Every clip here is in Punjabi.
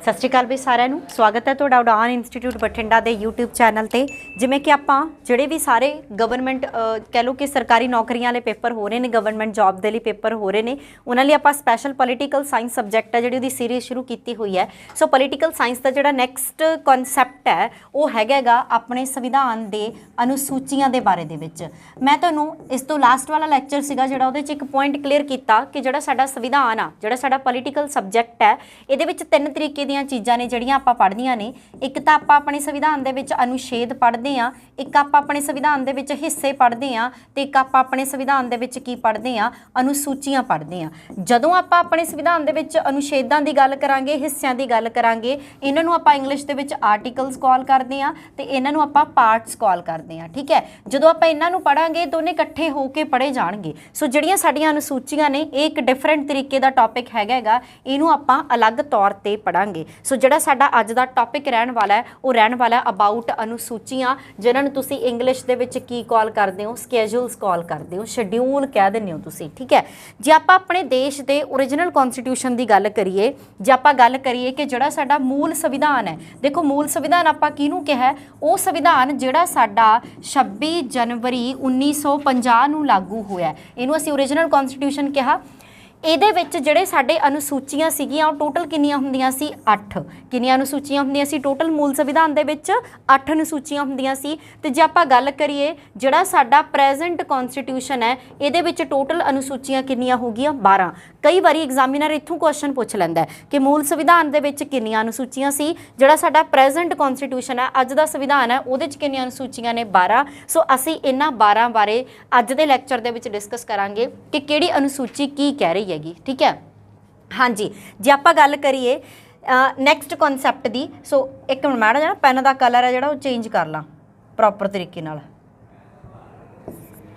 सत श्री अकाल भी सारिਆਂ ਨੂੰ स्वागत है तुहाडा उड़ान इंस्टीट्यूट बठिंडा के यूट्यूब चैनल ते। जिमें कि आपां जिहड़े भी सारे गवर्नमेंट कह लो कि सरकारी नौकरियां वाले पेपर हो रहे हैं, गवर्नमेंट जॉब के लिए पेपर हो रहे हैं, उन्हां लई आपां स्पैशल पोलीटिकल साइंस सबजैक्ट है जिहड़ी उहदी सीरीज़ शुरू की हुई है। सो पोलीटिकल साइंस का जिहड़ा नैक्सट कॉन्सैप्ट है वो हैगा अपने संविधान के अनुसूचियां के बारे दे विच। मैं तुहानूं इस तो लास्ट वाला लैक्चर सीगा जिहड़ा उहदे च एक पॉइंट क्लीयर किया कि जिहड़ा साडा संविधान आ, जिहड़ा साडा पोलीटिकल सबजैक्ट है, इहदे विच तीन तरीके ਦੀਆਂ चीज़ां ने ਜਿਹੜੀਆਂ ਆਪਾਂ ਪੜ੍ਹਦੀਆਂ ਨੇ। ਇੱਕ ਤਾਂ ਆਪਾਂ ਆਪਣੇ ਸੰਵਿਧਾਨ ਦੇ ਵਿੱਚ ਅਨੁਛੇਦ ਪੜ੍ਹਦੇ ਆ, ਇੱਕ ਆਪਾਂ ਆਪਣੇ ਸੰਵਿਧਾਨ ਦੇ ਵਿੱਚ ਹਿੱਸੇ ਪੜ੍ਹਦੇ ਆ ਤੇ ਇੱਕ ਆਪਾਂ ਆਪਣੇ ਸੰਵਿਧਾਨ ਦੇ ਵਿੱਚ ਕੀ ਪੜ੍ਹਦੇ ਆ, ਅਨੁਸੂਚੀਆਂ ਪੜ੍ਹਦੇ ਆ। ਜਦੋਂ ਆਪਾਂ ਆਪਣੇ ਸੰਵਿਧਾਨ ਦੇ ਵਿੱਚ ਅਨੁਛੇਦਾਂ ਦੀ ਗੱਲ ਕਰਾਂਗੇ, ਹਿੱਸਿਆਂ ਦੀ ਗੱਲ ਕਰਾਂਗੇ, ਇਹਨਾਂ ਨੂੰ ਆਪਾਂ ਇੰਗਲਿਸ਼ ਦੇ ਵਿੱਚ ਆਰਟੀਕਲਸ ਕਾਲ ਕਰਦੇ ਆ ਤੇ ਇਹਨਾਂ ਨੂੰ ਆਪਾਂ ਪਾਰਟਸ ਕਾਲ ਕਰਦੇ ਆ। ਠੀਕ ਹੈ, ਜਦੋਂ ਆਪਾਂ ਇਹਨਾਂ ਨੂੰ ਪੜਾਂਗੇ ਦੋਨੇ ਇਕੱਠੇ ਹੋ ਕੇ ਪੜ੍ਹੇ ਜਾਣਗੇ। ਸੋ ਜਿਹੜੀਆਂ ਸਾਡੀਆਂ ਅਨੁਸੂਚੀਆਂ ਨੇ ਇਹ ਇੱਕ ਡਿਫਰੈਂਟ ਤਰੀਕੇ ਦਾ ਟੌਪਿਕ ਹੈਗਾ, ਇਹਨੂੰ ਆਪਾਂ ਅਲੱਗ ਤੌਰ ਤੇ ਪੜਾਂਗੇ। सो ਜਿਹੜਾ ਸਾਡਾ ਅੱਜ ਦਾ ਟੌਪਿਕ ਰਹਿਣ ਵਾਲਾ ਹੈ ਉਹ ਰਹਿਣ ਵਾਲਾ ਅਬਾਊਟ ਅਨੁਸੂਚੀਆਂ, ਜਿਨ੍ਹਾਂ ਨੂੰ ਤੁਸੀਂ ਇੰਗਲਿਸ਼ ਦੇ ਵਿੱਚ ਕੀ ਕਾਲ ਕਰਦੇ ਹੋ, ਸਕੇਜੂਲਸ ਕਾਲ ਕਰਦੇ ਹੋ, ਸ਼ਡਿਊਲ ਕਹਿ ਦਿੰਦੇ ਹੋ ਤੁਸੀਂ। ਠੀਕ ਹੈ, ਜੇ ਆਪਾਂ ਆਪਣੇ ਦੇਸ਼ ਦੇ ਓਰੀਜਨਲ ਕਨਸਟੀਟਿਊਸ਼ਨ ਦੀ ਗੱਲ ਕਰੀਏ, ਜੇ ਆਪਾਂ ਗੱਲ ਕਰੀਏ ਕਿ ਜਿਹੜਾ ਸਾਡਾ ਮੂਲ ਸੰਵਿਧਾਨ ਹੈ, ਦੇਖੋ ਮੂਲ ਸੰਵਿਧਾਨ ਆਪਾਂ ਕਿਹਨੂੰ ਕਿਹਾ, ਉਹ ਸੰਵਿਧਾਨ ਜਿਹੜਾ ਸਾਡਾ 26 ਜਨਵਰੀ 1950 ਨੂੰ ਲਾਗੂ ਹੋਇਆ, ਇਹਨੂੰ ਅਸੀਂ ਓਰੀਜਨਲ ਕਨਸਟੀਟਿਊਸ਼ਨ ਕਿਹਾ। ਇਹਦੇ ਵਿੱਚ ਜਿਹੜੇ ਸਾਡੇ ਅਨੁਸੂਚੀਆਂ ਸੀਗੀਆਂ ਉਹ ਟੋਟਲ ਕਿੰਨੀਆਂ ਹੁੰਦੀਆਂ ਸੀ, 8। ਕਿੰਨੀਆਂ ਅਨੁਸੂਚੀਆਂ ਹੁੰਦੀਆਂ ਸੀ ਟੋਟਲ ਮੂਲ ਸੰਵਿਧਾਨ ਦੇ ਵਿੱਚ, 8 ਅਨੁਸੂਚੀਆਂ ਹੁੰਦੀਆਂ ਸੀ। ਤੇ ਜੇ ਆਪਾਂ ਗੱਲ ਕਰੀਏ ਜਿਹੜਾ ਸਾਡਾ ਪ੍ਰੈਜ਼ੈਂਟ ਕਨਸਟੀਟਿਊਸ਼ਨ ਹੈ, ਇਹਦੇ ਵਿੱਚ ਟੋਟਲ ਅਨੁਸੂਚੀਆਂ ਕਿੰਨੀਆਂ ਹੋ ਗਈਆਂ, 12। ਕਈ ਵਾਰੀ ਐਗਜ਼ਾਮੀਨਰ ਇੱਥੋਂ ਕੁਐਸਚਨ ਪੁੱਛ ਲੈਂਦਾ ਕਿ ਮੂਲ ਸੰਵਿਧਾਨ ਦੇ ਵਿੱਚ ਕਿੰਨੀਆਂ ਅਨੁਸੂਚੀਆਂ ਸੀ, ਜਿਹੜਾ ਸਾਡਾ ਪ੍ਰੈਜ਼ੈਂਟ ਕਨਸਟੀਟਿਊਸ਼ਨ ਹੈ, ਅੱਜ ਦਾ ਸੰਵਿਧਾਨ ਹੈ, ਉਹਦੇ 'ਚ ਕਿੰਨੀਆਂ ਅਨੁਸੂਚੀਆਂ ਨੇ, 12। ਸੋ ਅਸੀਂ ਇਹਨਾਂ 12 ਬਾਰੇ ਅੱਜ ਦੇ ਲੈਕਚਰ ਦੇ ਵਿੱਚ ਡਿਸਕਸ ਕਰਾਂਗੇ ਕਿ ਕਿਹੜੀ ਅਨੁਸੂਚੀ ਕੀ ਕਹਿ ਰਹੀ ਹੈਗੀ। ठीक है, हाँ जी। जे आप गल करिए नैक्सट कॉन्सैप्ट की, सो एक मिनट मैडम जरा पैन का कलर है जो चेंज कर ला प्रॉपर तरीके नाल,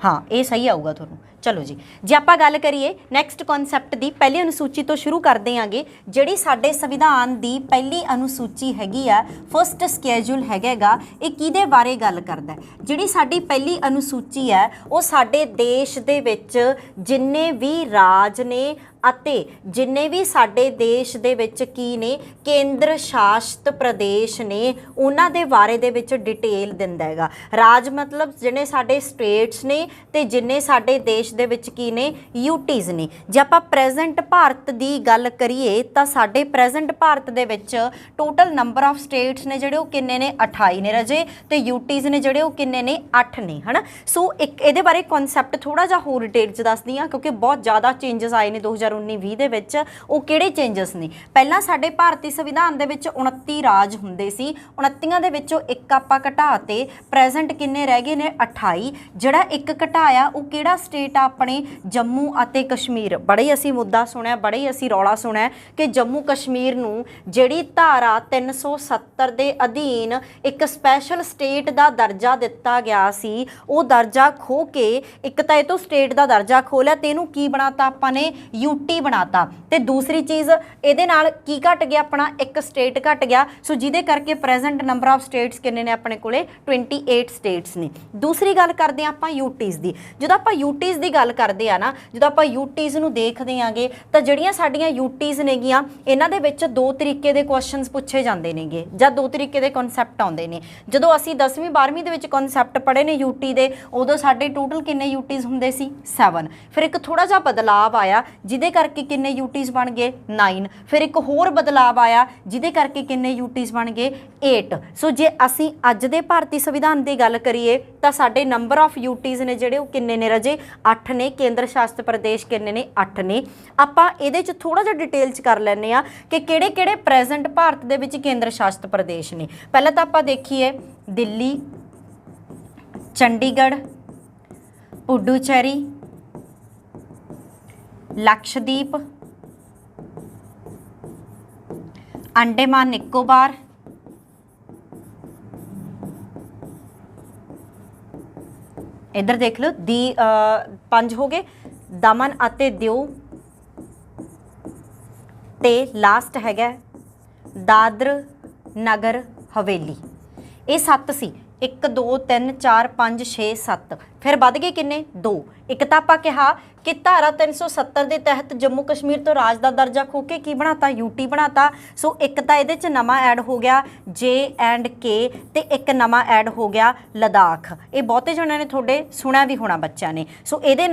हाँ ये सही आऊगा थोनों। चलो जी, जे आप गल करिए नैक्सट कॉन्सैप्ट की, पहली अनुसूची तो शुरू करते हैं। जिहड़ी साडे संविधान की पहली अनुसूची हैगी आ, फस्ट स्कैजूल हैगा, ये किहदे बारे गल करदा है। जिहड़ी साडी पहली अनुसूची है वो साडे देश दे विच जिन्ने भी राज ने ਅਤੇ ਜਿੰਨੇ ਵੀ ਸਾਡੇ ਦੇਸ਼ ਦੇ ਵਿੱਚ ਕੀ ਨੇ ਕੇਂਦਰ ਸ਼ਾਸਿਤ ਪ੍ਰਦੇਸ਼ ਨੇ, ਉਹਨਾਂ ਦੇ ਬਾਰੇ ਦੇ ਵਿੱਚ ਡਿਟੇਲ ਦਿੰਦਾ ਹੈਗਾ। ਰਾਜ ਮਤਲਬ ਜਿਹਨੇ ਸਾਡੇ ਸਟੇਟਸ ਨੇ ਤੇ ਜਿੰਨੇ ਸਾਡੇ ਦੇਸ਼ ਦੇ ਵਿੱਚ ਕੀ ਨੇ, ਯੂਟੀਜ਼ ਨੇ। ਜੇ ਆਪਾਂ ਪ੍ਰੈਜ਼ੈਂਟ ਭਾਰਤ ਦੀ ਗੱਲ ਕਰੀਏ ਤਾਂ ਸਾਡੇ ਪ੍ਰੈਜ਼ੈਂਟ ਭਾਰਤ ਦੇ ਵਿੱਚ ਟੋਟਲ ਨੰਬਰ ਆਫ ਸਟੇਟਸ ਨੇ ਜਿਹੜੇ ਉਹ ਕਿੰਨੇ ਨੇ, 28 ਨੇ ਰਜੇ, ਤੇ ਯੂਟੀਜ਼ ਨੇ ਜਿਹੜੇ ਉਹ ਕਿੰਨੇ ਨੇ, 8 ਨੇ, ਹੈ ਨਾ। ਸੋ ਇੱਕ ਇਹਦੇ ਬਾਰੇ ਕਨਸੈਪਟ ਥੋੜਾ ਜਿਹਾ ਹੋਰ ਡਿਟੇਲ 'ਚ ਦੱਸਦੀ ਹਾਂ ਕਿਉਂਕਿ ਬਹੁਤ ਜ਼ਿਆਦਾ ਚੇਂਜਸ ਆਏ ਨੇ 2019-20 ਦੇ ਵਿੱਚ। ਉਹ ਕਿਹੜੇ ਚੇਂਜਸ ਨੇ, ਪਹਿਲਾਂ ਸਾਡੇ ਭਾਰਤੀ ਸੰਵਿਧਾਨ ਦੇ ਵਿੱਚ 29 ਰਾਜ ਹੁੰਦੇ ਸੀ, 29 ਦੇ ਵਿੱਚੋਂ ਇੱਕ ਆਪਾਂ ਘਟਾ ਤੇ ਪ੍ਰੈਜ਼ੈਂਟ ਕਿੰਨੇ ਰਹਿ ਗਏ ਨੇ, 28। ਜਿਹੜਾ ਇੱਕ ਘਟਾਇਆ ਉਹ ਕਿਹੜਾ ਸਟੇਟ ਆ, ਆਪਣੇ ਜੰਮੂ ਅਤੇ ਕਸ਼ਮੀਰ। ਬੜਾ ਹੀ ਅਸੀਂ ਮੁੱਦਾ ਸੁਣਿਆ, ਬੜਾ ਹੀ ਅਸੀਂ ਰੌਲਾ ਸੁਣਿਆ ਕਿ ਜੰਮੂ ਕਸ਼ਮੀਰ ਨੂੰ ਜਿਹੜੀ ਧਾਰਾ 370 ਦੇ ਅਧੀਨ ਇੱਕ ਸਪੈਸ਼ਲ ਸਟੇਟ ਦਾ ਦਰਜਾ ਦਿੱਤਾ ਗਿਆ ਸੀ, ਉਹ ਦਰਜਾ ਖੋ ਕੇ ਇੱਕ ਤਾਂ ਇਹ ਤੋਂ ਸਟੇਟ ਦਾ ਦਰਜਾ ਖੋਹ ਲਿਆ ਤੇ ਇਹਨੂੰ ਕੀ ਬਣਾਤਾ ਆਪਾਂ ਨੇ, यूटी बनाता। तो दूसरी चीज़ ये की घट गया, अपना एक स्टेट घट गया। सो जिदे करके प्रेजेंट नंबर ऑफ स्टेट्स किन्ने ने अपने कोले 28 स्टेट्स ने। दूसरी गल करते हैं आप यूटीज़ की। जो आप यूटीज़ की गल करते हैं ना, जो आप यूटीज़ नूं देखते आगे तो जड़ियाँ साडियाँ यूटीज़ नेगियां, इन्हां दे विच दो तरीके के क्वेश्चनस पूछे जाते नेगे जां दो तरीके के कॉन्सैप्ट आउंदे ने। जदों असीं 10वीं 12वीं दे विच कॉन्सैप्ट पढ़े ने यूटी दे, उदों साडे टोटल किन्ने यूटीज़ हुंदे सी, 7। फिर एक थोड़ा जिहा बदलाव आया जिदे करके किन्ने यूटीज़ बन गए, 9। फिर एक होर बदलाव आया जिदे करके किन्ने यूटीज़ बन गए, 8। सो जे असीं अज दे भारतीय संविधान की गल करिए तो साडे नंबर ऑफ यूटीज़ ने जिहड़े वो किन्ने ने रजे, 8 ने। केंद्र शासित प्रदेश किन्ने ने, 8 ने। आपां इहदे च थोड़ा जिहा डिटेल च कर लैंदे आ कि किहड़े-किहड़े प्रेजेंट भारत दे विच केंद्र शासित प्रदेश ने। पहले तो आपां देखीए दिल्ली, चंडीगढ़, पुडुचेरी, लक्षद्वीप, अंडेमान निकोबार, इधर देख लो 5 हो गए, दमन अते दिऊ, ते लास्ट हैगा दादर नगर हवेली। ये 7 सी, 1 2 3 4 5 6 7, फिर बढ़ गए किन्ने, 2। ਇੱਕ ਤਾਂ ਆਪਾਂ ਕਿਹਾ कि धारा 370 के तहत जम्मू कश्मीर तो राज का दर्जा खो के की बनाता यूटी बनाता। सो एक तो ये नवा ऐड हो गया J&K ते एक नवा ऐड हो गया लद्दाख। ये बहुते जणिਆਂ ने थोड़े सुनिया भी होना बच्चों ने। सो ये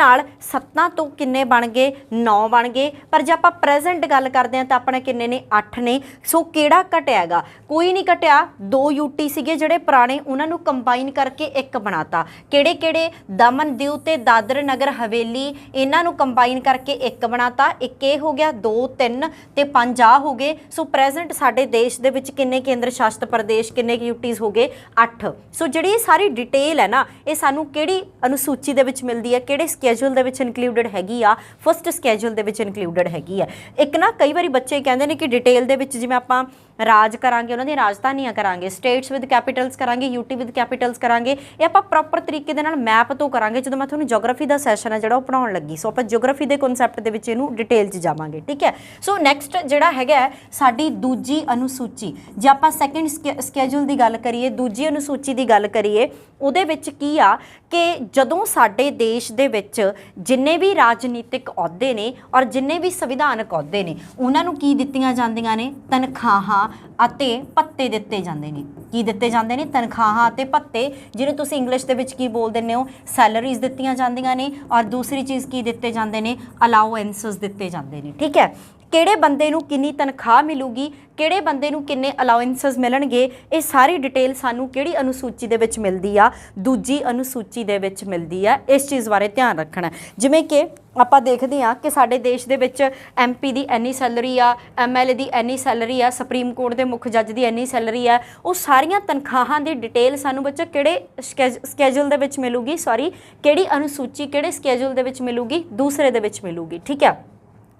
7 तो किन्ने बन गए 9 बन गए, पर जो आप प्रेजेंट गल करते हैं तो अपने किन्ने ने 8 ने। सो किहड़ा घटियागा? कोई नहीं घटिया। 2 यूटी सीगे जिहड़े पुराने उन्होंने कंबाइन करके एक बनाता। किहड़े किहड़े? दमन दीव ते दादर नगर हवेली इन्हों कंबाइन करके एक बनाता। एक ये हो गया, 2 3 ते 5 आ हो गए। सो प्रेजेंट साडे देश दे विच किन्ने केंद्र शासित प्रदेश किन्ने यूटीज़ हो गए 8। सो जिहड़ी सारी डिटेल है ना ये सानू किहड़ी अनुसूची दे विच मिलदी है, किहड़े स्कैजूल दे विच इनकलूडिड हैगी आ, फस्ट स्कैजूल दे विच इनकलूडिड हैगी है। एक ना कई बारी बच्चे कहंदे ने कि डिटेल दे विच जिवें आपां राज करांगे उन्हां दी राजधानियां करांगे, स्टेट्स विद कैपीटल्स करांगे, यूटी विद कैपीटल्स करांगे, ये आपां प्रॉपर तरीके दे नाल मैप तो करांगे जदों मैं तुहानूं जोग्राफी दा सैशन है जिहड़ा ओह पढ़ाउण लगी। सो आपां जोग्राफी दे कॉन्सैप्ट दे विच इहनूं डिटेल च जावांगे, ठीक है। सो नैक्सट जिहड़ा हैगा साडी दूजी अनुसूची, जे आपां सैकेंड स्कैजूल दी गल करिए, दूजी अनुसूची दी गल करिए, उहदे विच की आ कि जदों साडे देश दे विच जिन्ने भी राजनीतिक अहुदे ने और जिन्ने भी संविधानक अहुदे ने उन्हां नूं की दित्तियां जांदियां ने? तनखाहां ਅਤੇ ਭੱਤੇ ਦਿੱਤੇ ਜਾਂਦੇ ਨੇ। ਕੀ ਦਿੱਤੇ ਜਾਂਦੇ ਨੇ? ਤਨਖਾਹਾਂ ਅਤੇ ਭੱਤੇ, ਜਿਹਨੂੰ ਤੁਸੀਂ ਇੰਗਲਿਸ਼ ਦੇ ਵਿੱਚ ਕੀ ਬੋਲ ਦਿੰਦੇ ਹੋ? ਸੈਲਰੀਜ਼ ਦਿੱਤੀਆਂ ਜਾਂਦੀਆਂ ਨੇ। ਔਰ ਦੂਸਰੀ ਚੀਜ਼ ਕੀ ਦਿੱਤੇ ਜਾਂਦੇ ਨੇ? ਅਲਾਉਐਂਸਸ ਦਿੱਤੇ ਜਾਂਦੇ ਨੇ, ਠੀਕ ਹੈ। ਕਿਹੜੇ ਬੰਦੇ ਨੂੰ ਕਿੰਨੀ ਤਨਖਾਹ ਮਿਲੂਗੀ, ਕਿਹੜੇ ਬੰਦੇ ਨੂੰ ਕਿੰਨੇ ਅਲਾਉਐਂਸਸ ਮਿਲਣਗੇ, ਇਹ ਸਾਰੀ ਡਿਟੇਲ ਸਾਨੂੰ ਕਿਹੜੀ ਅਨੁਸੂਚੀ ਦੇ ਵਿੱਚ ਮਿਲਦੀ ਆ? ਦੂਜੀ ਅਨੁਸੂਚੀ ਦੇ ਵਿੱਚ ਮਿਲਦੀ ਆ। ਇਸ ਚੀਜ਼ ਬਾਰੇ ਧਿਆਨ ਰੱਖਣਾ। ਜਿਵੇਂ ਕਿ ਆਪਾਂ ਦੇਖਦੇ ਹਾਂ ਕਿ ਸਾਡੇ ਦੇਸ਼ ਦੇ ਵਿੱਚ MP ਦੀ ਇੰਨੀ ਸੈਲਰੀ ਆ, MLA ਦੀ ਇੰਨੀ ਸੈਲਰੀ ਆ, ਸੁਪਰੀਮ ਕੋਰਟ ਦੇ ਮੁੱਖ ਜੱਜ ਦੀ ਇੰਨੀ ਸੈਲਰੀ ਆ। ਉਹ ਸਾਰੀਆਂ ਤਨਖਾਹਾਂ ਦੀ ਡਿਟੇਲ ਸਾਨੂੰ ਬੱਚੇ ਕਿਹੜੇ ਸਕੈਜੂਲ ਦੇ ਵਿੱਚ ਮਿਲੂਗੀ? ਸੌਰੀ, ਕਿਹੜੀ ਅਨੁਸੂਚੀ ਕਿਹੜੇ ਸਕੈਜੂਲ ਦੇ ਵਿੱਚ ਮਿਲੂਗੀ? ਦੂਸਰੇ ਦੇ ਵਿੱਚ ਮਿਲੂਗੀ, ਠੀਕ ਹੈ।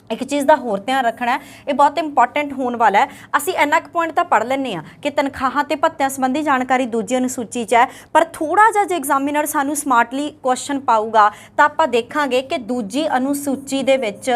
एक चीज़ का होर ध्यान रखना है, ये बहुत इंपॉर्टेंट होने वाला है। असी इन्ना क पॉइंट तो पढ़ लें कि तनखाहां ते भत्तियां संबंधी जानकारी दूजी अनुसूची च है, पर थोड़ा जिहा जे एग्जामिनर सानू स्मार्टली क्वेश्चन पाऊगा तो आप देखांगे कि दूजी अनुसूची दे विच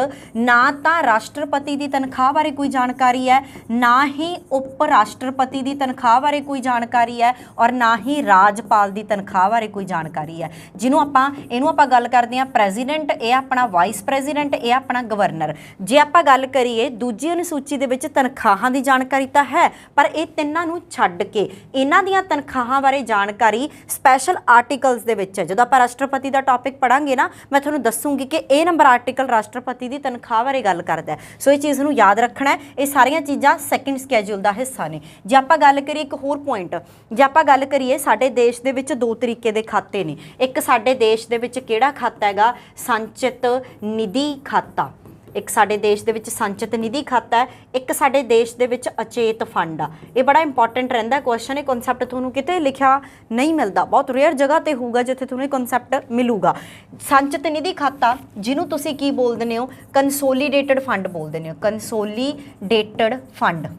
ना तो राष्ट्रपति की तनख्वाह बारे कोई जानकारी है, ना ही उप राष्ट्रपति की तनख्वाह बारे कोई जानकारी है, और ना ही राजपाल की तनख्वाह बारे कोई जानकारी है। जिन्हों आपां गल करते हैं प्रेजिडेंट, ये अपना वाइस प्रेजिडेंट, ये अपना गवर्नर। जे आपां गल करिए दूजी अनुसूची दे विच तनखाहां दी जानकारी तो है, पर ये तिन्नां नूं छड्ड के इन्हां दीयां तनखाहां बारे जानकारी स्पैशल आर्टिकल्स दे विच है। जदों आपां राष्ट्रपति दा टॉपिक पढ़ांगे ना, मैं तुहानूं दसूंगी कि ये नंबर आर्टिकल राष्ट्रपति दी तनख्वाह बारे गल करदा है। सो ये चीज़ नूं याद रखना है। ये सारियां चीज़ां सैकेंड स्कैजूल दा हिस्सा ने। जे आपां गल करिए एक होर पॉइंट, जे आपां गल करिए साडे देश दे विच 2 तरीके दे खाते ने। एक साडे देश दे विच किहड़ा खाता हैगा? संचित निधि खाता। एक साडे देश दे विच संचित निधि खाता है, एक साडे देश दे विच अचेत फंड आ। ये बड़ा इंपॉर्टेंट रहिंदा क्वेश्चन। ये कॉन्सैप्ट तुहानूं किते लिखिया नहीं मिलता, बहुत रेयर जगह ते होऊगा जिथे तुहानूं कॉन्सैप्ट मिलूगा। संचित निधि खाता जिन्हों तुसीं की बोल दिंदे हो? कंसोलीडेटेड फंड बोल दिंदे हो, कंसोलीडेटेड फंड।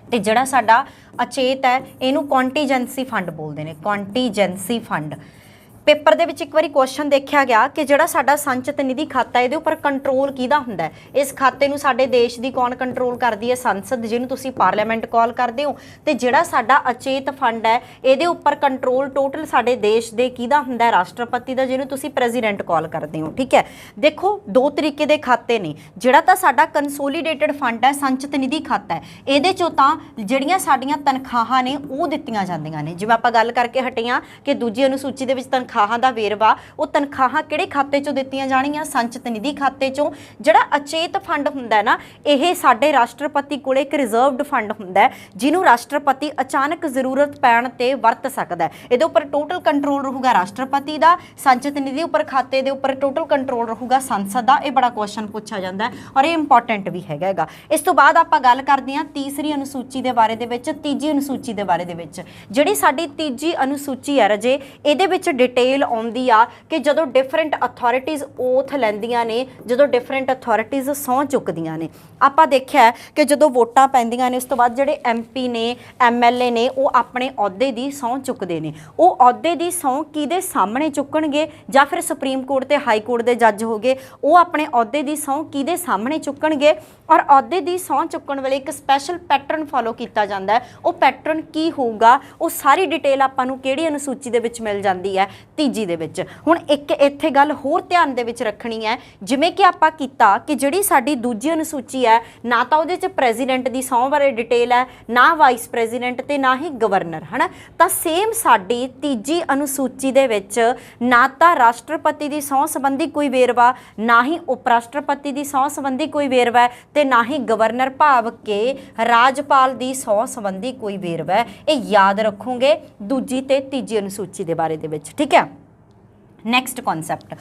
ते जिहड़ा साडा अचेत है इहनूं कॉन्टीजेंसी फंड बोलते हैं, कॉन्टीजेंसी फंड। पेपर दे विच एक बारी क्वेश्चन देखा गया कि जिहड़ा साडा संचित निधि खाता इहदे उपर कंट्रोल किहदा हुंदा है? इस खाते नूं साडे देश दी कौन कंट्रोल करदी है? संसद, जिहनूं तुसीं पार्लीमेंट कॉल करदे हो। ते जिहड़ा साडा अचेत फंड है इहदे उपर कंट्रोल टोटल साडे देश दे किहदा हुंदा है? राष्ट्रपति दा, जिहनूं तुसीं प्रेजिडेंट कॉल करदे हो, ठीक है। देखो 2 तरीके दे खाते ने। जिहड़ा तां साडा कंसोलीडेटेड फंड है, संचित निधि खाता है, इहदे चों तां जिहड़ियां साडीਆਂ तनखाहां ने ਉਹ ਦਿੱਤੀਆਂ ਜਾਂਦੀਆਂ ਨੇ। ਜਿਵੇਂ ਆਪਾਂ ਗੱਲ ਕਰਕੇ ਹਟੇ ਹਾਂ ਕਿ ਦੂਜੀ ਅਨੁਸੂਚੀ ਦੇ ਵਿੱਚ ਤਨਖਾਹਾਂ ਦਾ ਵੇਰਵਾ, ਉਹ ਤਨਖਾਹਾਂ ਕਿਹੜੇ ਖਾਤੇ ਚੋਂ ਦਿੱਤੀਆਂ ਜਾਣਗੀਆਂ? ਸੰਚਿਤ ਨਿਧੀ ਖਾਤੇ ਚੋਂ। ਜਿਹੜਾ ਅਚੇਤ ਫੰਡ ਹੁੰਦਾ ਹੈ ਨਾ, ਇਹ ਸਾਡੇ ਰਾਸ਼ਟਰਪਤੀ ਕੋਲ ਇੱਕ ਰਿਜ਼ਰਵਡ ਫੰਡ ਹੁੰਦਾ ਹੈ ਜਿਹਨੂੰ ਰਾਸ਼ਟਰਪਤੀ ਅਚਾਨਕ ਜ਼ਰੂਰਤ ਪੈਣ ਤੇ ਵਰਤ ਸਕਦਾ ਹੈ। ਇਹਦੇ ਉੱਪਰ ਟੋਟਲ ਕੰਟਰੋਲ ਰਹੂਗਾ ਰਾਸ਼ਟਰਪਤੀ ਦਾ। ਸੰਚਿਤ ਨਿਧੀ ਉੱਪਰ ਖਾਤੇ ਦੇ ਉੱਪਰ ਟੋਟਲ ਕੰਟਰੋਲ ਰਹੂਗਾ ਸੰਸਦ ਦਾ। ਇਹ ਬੜਾ ਕੁਐਸਚਨ ਪੁੱਛਿਆ ਜਾਂਦਾ ਹੈ ਔਰ ਇਹ ਇੰਪੋਰਟੈਂਟ ਵੀ ਹੈਗਾ। ਇਸ ਤੋਂ ਬਾਅਦ ਆਪਾਂ ਗੱਲ ਕਰਦੇ ਹਾਂ ਤੀਸਰੀ ਅਨੁਸੂਚੀ ਦੇ ਬਾਰੇ ਦੇ ਵਿੱਚ, ਤੀਜੀ ਅਨੁਸੂਚੀ ਦੇ ਬਾਰੇ ਦੇ ਵਿੱਚ। ਜਿਹੜੀ ਸਾਡੀ ਤੀਜੀ ਅਨੁਸੂਚੀ ਹੈ ਰਾਜੇ, ਇਹਦੇ ਵਿੱਚ ਡਿਟੇਲ ਆਉਂਦੀ ਆ ਕਿ ਜਦੋਂ ਡਿਫਰੈਂਟ ਅਥਾਰਟੀਜ਼ ਓਥ ਲੈਂਦੀਆਂ ਨੇ, ਜਦੋਂ ਡਿਫਰੈਂਟ ਅਥਾਰਟੀਜ਼ ਸਹੁੰ ਚੁੱਕਦੀਆਂ ਨੇ। ਆਪਾਂ ਦੇਖਿਆ ਕਿ ਜਦੋਂ ਵੋਟਾਂ ਪੈਂਦੀਆਂ ਨੇ ਉਸ ਤੋਂ ਬਾਅਦ ਜਿਹੜੇ MP ਨੇ, MLA ਨੇ, ਉਹ ਆਪਣੇ ਅਹੁਦੇ ਦੀ ਸਹੁੰ ਚੁੱਕਦੇ ਨੇ। ਉਹ ਅਹੁਦੇ ਦੀ ਸਹੁੰ ਕਿਹਦੇ ਸਾਹਮਣੇ ਚੁੱਕਣਗੇ? ਜਾਂ ਫਿਰ ਸੁਪਰੀਮ ਕੋਰਟ ਤੇ ਹਾਈ ਕੋਰਟ ਦੇ ਜੱਜ ਹੋ ਗਏ, ਉਹ ਆਪਣੇ ਅਹੁਦੇ ਦੀ ਸਹੁੰ ਕਿਹਦੇ ਸਾਹਮਣੇ ਚੁੱਕਣਗੇ? ਔਰ ਅਹੁਦੇ ਦੀ ਸਹੁੰ ਚੁੱਕਣ ਵੇਲੇ ਇੱਕ ਸਪੈਸ਼ਲ ਪੈਟਰਨ ਫੋਲੋ ਕੀਤਾ ਜਾਂਦਾ ਹੈ। ਉਹ ਪੈਟਰਨ ਕੀ ਹੋਊਗਾ? ਉਹ ਸਾਰੀ ਡਿਟੇਲ ਆਪਾਂ ਨੂੰ ਕਿਹੜੀ ਅਨੁਸੂਚੀ ਦੇ ਵਿੱਚ ਮਿਲ ਜਾਂਦੀ ਹੈ? ਤੀਜੀ ਦੇ ਵਿੱਚ। ਹੁਣ ਇੱਕ ਇੱਥੇ ਗੱਲ ਹੋਰ ਧਿਆਨ ਦੇ ਵਿੱਚ ਰੱਖਣੀ ਹੈ, ਜਿਵੇਂ ਕਿ ਆਪਾਂ ਕੀਤਾ ਕਿ ਜਿਹੜੀ ਸਾਡੀ ਦੂਜੀ ਅਨੁਸੂਚੀ ਹੈ ਨਾ ਤਾਂ ਉਹਦੇ 'ਚ ਪ੍ਰੈਜ਼ੀਡੈਂਟ ਦੀ ਸਹੁੰ ਬਾਰੇ ਡਿਟੇਲ ਹੈ, ਨਾ ਵਾਈਸ ਪ੍ਰੈਜ਼ੀਡੈਂਟ ਤੇ ਨਾ ਹੀ ਗਵਰਨਰ, ਹੈ ਨਾ। ਤਾਂ ਸੇਮ ਸਾਡੀ ਤੀਜੀ ਅਨੁਸੂਚੀ ਦੇ ਵਿੱਚ ਨਾ ਤਾਂ ਰਾਸ਼ਟਰਪਤੀ ਦੀ ਸਹੁੰ ਸੰਬੰਧੀ ਕੋਈ ਵੇਰਵਾ, ਨਾ ਹੀ ਉਪ ਰਾਸ਼ਟਰਪਤੀ ਦੀ ਸਹੁੰ ਸੰਬੰਧੀ ਕੋਈ ਵੇਰਵਾ ਹੈ, ਤੇ ਨਾ ਹੀ ਗਵਰਨਰ ਭਾਵ ਕਿ ਰਾਜਪਾਲ ਦੀ ਸਹੁੰ ਸੰਬੰਧੀ ਕੋਈ ਵੇਰਵਾ ਹੈ। ਇਹ ਯਾਦ ਰੱਖੋਗੇ ਦੂਜੀ ਤੇ ਤੀਜੀ ਅਨੁਸੂਚੀ ਦੇ ਬਾਰੇ ਦੇ ਵਿੱਚ, ਠੀਕ ਹੈ। ਨੈਕਸਟ ਕਨਸੈਪਟ